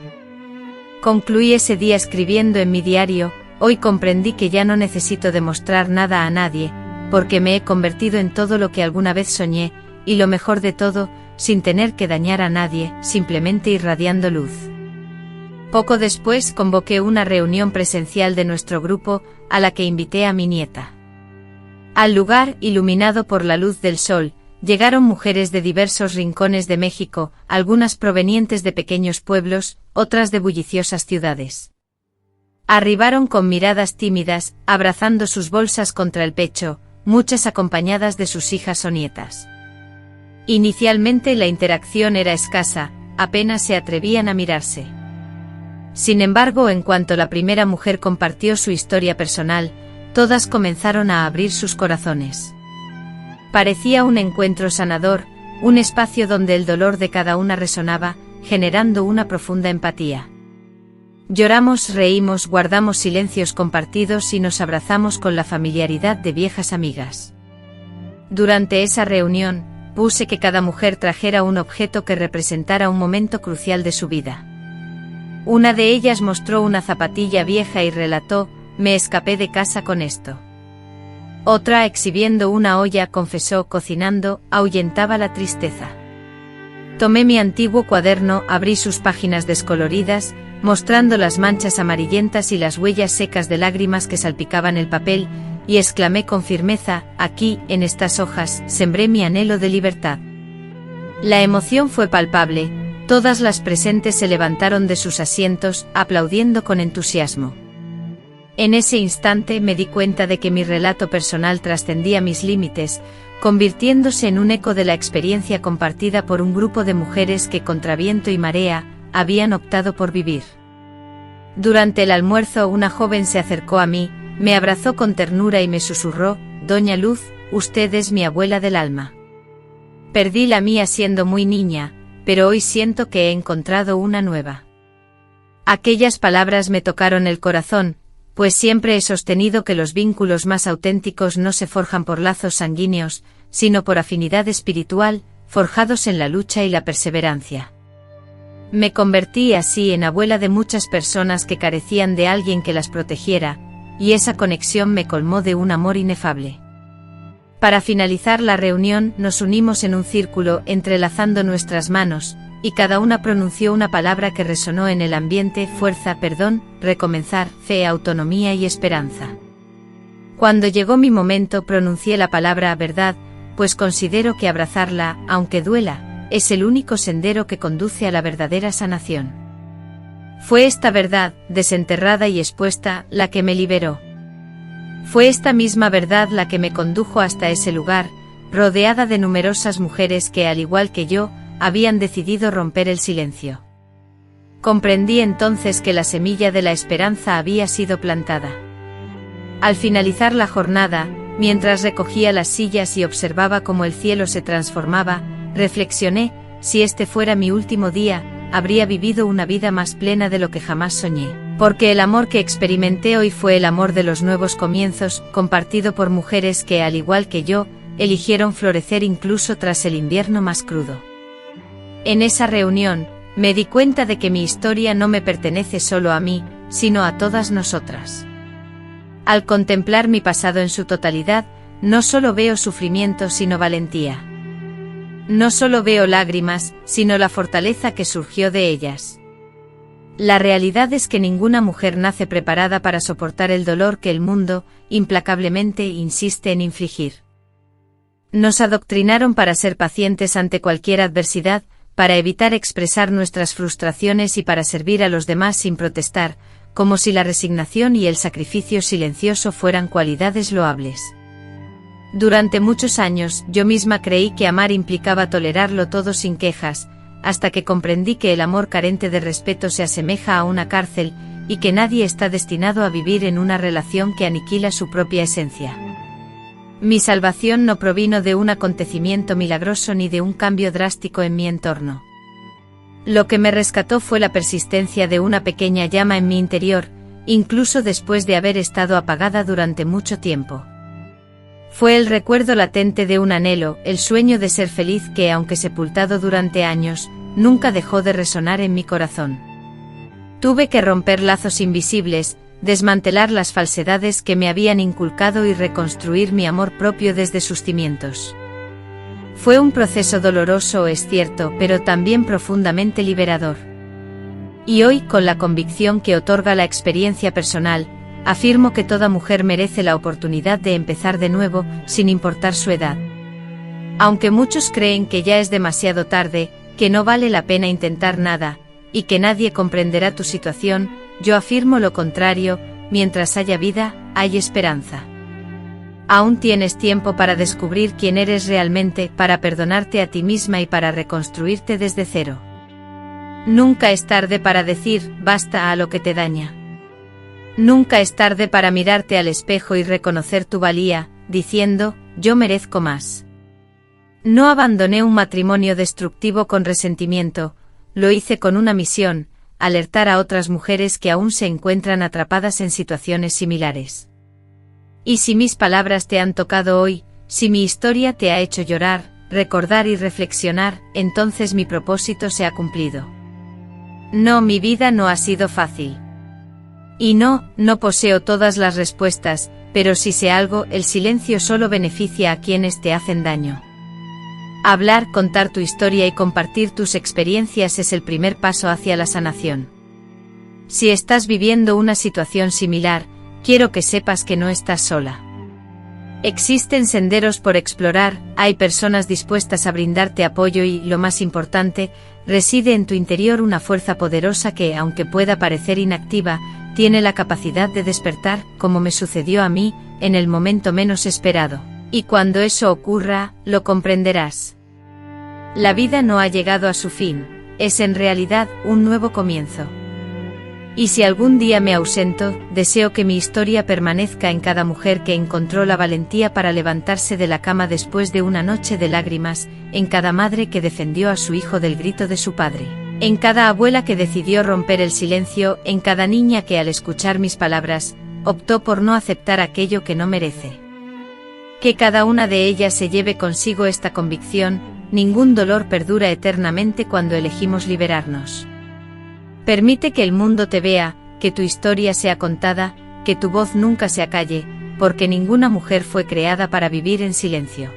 Concluí ese día escribiendo en mi diario, hoy comprendí que ya no necesito demostrar nada a nadie, porque me he convertido en todo lo que alguna vez soñé, y lo mejor de todo, sin tener que dañar a nadie, simplemente irradiando luz. Poco después convoqué una reunión presencial de nuestro grupo, a la que invité a mi nieta. Al lugar, iluminado por la luz del sol, llegaron mujeres de diversos rincones de México, algunas provenientes de pequeños pueblos, otras de bulliciosas ciudades. Arribaron con miradas tímidas, abrazando sus bolsas contra el pecho, muchas acompañadas de sus hijas o nietas. Inicialmente la interacción era escasa, apenas se atrevían a mirarse. Sin embargo, en cuanto la primera mujer compartió su historia personal, todas comenzaron a abrir sus corazones. Parecía un encuentro sanador, un espacio donde el dolor de cada una resonaba, generando una profunda empatía. Lloramos, reímos, guardamos silencios compartidos y nos abrazamos con la familiaridad de viejas amigas. Durante esa reunión, puse que cada mujer trajera un objeto que representara un momento crucial de su vida. Una de ellas mostró una zapatilla vieja y relató: «Me escapé de casa con esto». Otra, exhibiendo una olla, confesó: «Cocinando, ahuyentaba la tristeza». Tomé mi antiguo cuaderno, abrí sus páginas descoloridas, mostrando las manchas amarillentas y las huellas secas de lágrimas que salpicaban el papel, y exclamé con firmeza: «Aquí, en estas hojas, sembré mi anhelo de libertad». La emoción fue palpable, todas las presentes se levantaron de sus asientos, aplaudiendo con entusiasmo. En ese instante me di cuenta de que mi relato personal trascendía mis límites, convirtiéndose en un eco de la experiencia compartida por un grupo de mujeres que, contra viento y marea, habían optado por vivir. Durante el almuerzo, una joven se acercó a mí, me abrazó con ternura y me susurró: «Doña Luz, usted es mi abuela del alma. Perdí la mía siendo muy niña, pero hoy siento que he encontrado una nueva». Aquellas palabras me tocaron el corazón, pues siempre he sostenido que los vínculos más auténticos no se forjan por lazos sanguíneos, sino por afinidad espiritual, forjados en la lucha y la perseverancia. Me convertí así en abuela de muchas personas que carecían de alguien que las protegiera, y esa conexión me colmó de un amor inefable. Para finalizar la reunión, nos unimos en un círculo, entrelazando nuestras manos, y cada una pronunció una palabra que resonó en el ambiente: fuerza, perdón, recomenzar, fe, autonomía y esperanza. Cuando llegó mi momento, pronuncié la palabra verdad, pues considero que abrazarla, aunque duela, es el único sendero que conduce a la verdadera sanación. Fue esta verdad, desenterrada y expuesta, la que me liberó. Fue esta misma verdad la que me condujo hasta ese lugar, rodeada de numerosas mujeres que, al igual que yo, habían decidido romper el silencio. Comprendí entonces que la semilla de la esperanza había sido plantada. Al finalizar la jornada, mientras recogía las sillas y observaba cómo el cielo se transformaba, reflexioné: si este fuera mi último día, habría vivido una vida más plena de lo que jamás soñé, porque el amor que experimenté hoy fue el amor de los nuevos comienzos, compartido por mujeres que, al igual que yo, eligieron florecer incluso tras el invierno más crudo. En esa reunión, me di cuenta de que mi historia no me pertenece solo a mí, sino a todas nosotras. Al contemplar mi pasado en su totalidad, no solo veo sufrimiento sino valentía. No solo veo lágrimas, sino la fortaleza que surgió de ellas. La realidad es que ninguna mujer nace preparada para soportar el dolor que el mundo, implacablemente, insiste en infligir. Nos adoctrinaron para ser pacientes ante cualquier adversidad, para evitar expresar nuestras frustraciones y para servir a los demás sin protestar, como si la resignación y el sacrificio silencioso fueran cualidades loables. Durante muchos años, yo misma creí que amar implicaba tolerarlo todo sin quejas, hasta que comprendí que el amor carente de respeto se asemeja a una cárcel, y que nadie está destinado a vivir en una relación que aniquila su propia esencia. Mi salvación no provino de un acontecimiento milagroso ni de un cambio drástico en mi entorno. Lo que me rescató fue la persistencia de una pequeña llama en mi interior, incluso después de haber estado apagada durante mucho tiempo. Fue el recuerdo latente de un anhelo, el sueño de ser feliz que, aunque sepultado durante años, nunca dejó de resonar en mi corazón. Tuve que romper lazos invisibles, desmantelar las falsedades que me habían inculcado y reconstruir mi amor propio desde sus cimientos. Fue un proceso doloroso, es cierto, pero también profundamente liberador. Y hoy, con la convicción que otorga la experiencia personal, afirmo que toda mujer merece la oportunidad de empezar de nuevo, sin importar su edad. Aunque muchos creen que ya es demasiado tarde, que no vale la pena intentar nada, y que nadie comprenderá tu situación, yo afirmo lo contrario, mientras haya vida, hay esperanza. Aún tienes tiempo para descubrir quién eres realmente, para perdonarte a ti misma y para reconstruirte desde cero. Nunca es tarde para decir, basta a lo que te daña. Nunca es tarde para mirarte al espejo y reconocer tu valía, diciendo, yo merezco más. No abandoné un matrimonio destructivo con resentimiento, lo hice con una misión, alertar a otras mujeres que aún se encuentran atrapadas en situaciones similares. Y si mis palabras te han tocado hoy, si mi historia te ha hecho llorar, recordar y reflexionar, entonces mi propósito se ha cumplido. No, mi vida no ha sido fácil. Y no poseo todas las respuestas, pero si sé algo, el silencio solo beneficia a quienes te hacen daño. Hablar, contar tu historia y compartir tus experiencias es el primer paso hacia la sanación. Si estás viviendo una situación similar, quiero que sepas que no estás sola. Existen senderos por explorar, hay personas dispuestas a brindarte apoyo y, lo más importante, reside en tu interior una fuerza poderosa que, aunque pueda parecer inactiva, tiene la capacidad de despertar, como me sucedió a mí, en el momento menos esperado. Y cuando eso ocurra, lo comprenderás. La vida no ha llegado a su fin, es en realidad un nuevo comienzo. Y si algún día me ausento, deseo que mi historia permanezca en cada mujer que encontró la valentía para levantarse de la cama después de una noche de lágrimas, en cada madre que defendió a su hijo del grito de su padre, en cada abuela que decidió romper el silencio, en cada niña que al escuchar mis palabras, optó por no aceptar aquello que no merece. Que cada una de ellas se lleve consigo esta convicción, ningún dolor perdura eternamente cuando elegimos liberarnos. Permite que el mundo te vea, que tu historia sea contada, que tu voz nunca se acalle, porque ninguna mujer fue creada para vivir en silencio.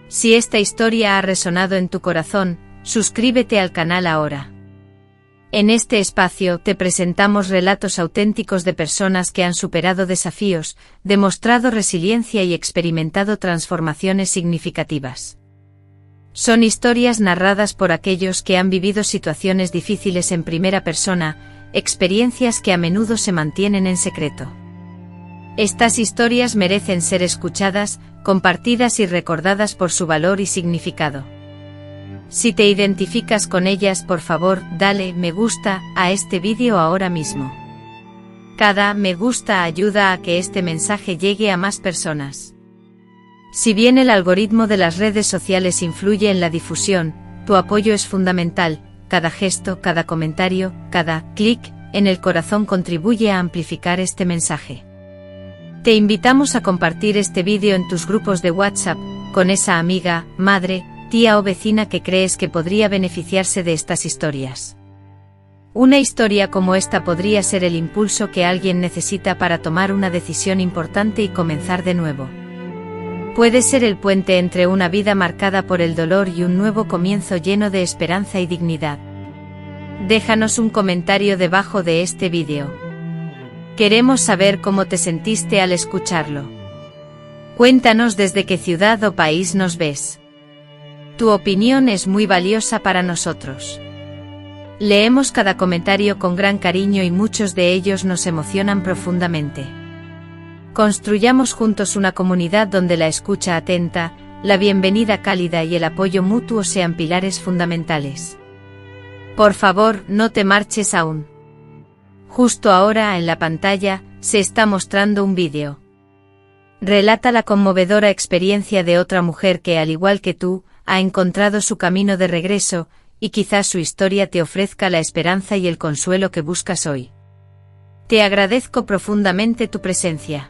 Si esta historia ha resonado en tu corazón, suscríbete al canal ahora. En este espacio te presentamos relatos auténticos de personas que han superado desafíos, demostrado resiliencia y experimentado transformaciones significativas. Son historias narradas por aquellos que han vivido situaciones difíciles en primera persona, experiencias que a menudo se mantienen en secreto. Estas historias merecen ser escuchadas, compartidas y recordadas por su valor y significado. Si te identificas con ellas, por favor, dale me gusta a este vídeo ahora mismo. Cada me gusta ayuda a que este mensaje llegue a más personas. Si bien el algoritmo de las redes sociales influye en la difusión, tu apoyo es fundamental, cada gesto, cada comentario, cada clic en el corazón contribuye a amplificar este mensaje. Te invitamos a compartir este vídeo en tus grupos de WhatsApp, con esa amiga, madre, tía o vecina que crees que podría beneficiarse de estas historias. Una historia como esta podría ser el impulso que alguien necesita para tomar una decisión importante y comenzar de nuevo. Puede ser el puente entre una vida marcada por el dolor y un nuevo comienzo lleno de esperanza y dignidad. Déjanos un comentario debajo de este vídeo. Queremos saber cómo te sentiste al escucharlo. Cuéntanos desde qué ciudad o país nos ves. Tu opinión es muy valiosa para nosotros. Leemos cada comentario con gran cariño y muchos de ellos nos emocionan profundamente. Construyamos juntos una comunidad donde la escucha atenta, la bienvenida cálida y el apoyo mutuo sean pilares fundamentales. Por favor, no te marches aún. Justo ahora en la pantalla, se está mostrando un vídeo. Relata la conmovedora experiencia de otra mujer que, al igual que tú, ha encontrado su camino de regreso, y quizás su historia te ofrezca la esperanza y el consuelo que buscas hoy. Te agradezco profundamente tu presencia.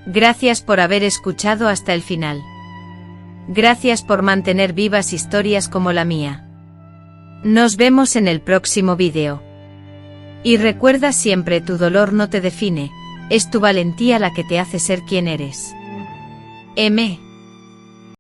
Gracias por haber escuchado hasta el final. Gracias por mantener vivas historias como la mía. Nos vemos en el próximo vídeo. Y recuerda siempre, tu dolor no te define, es tu valentía la que te hace ser quien eres. M.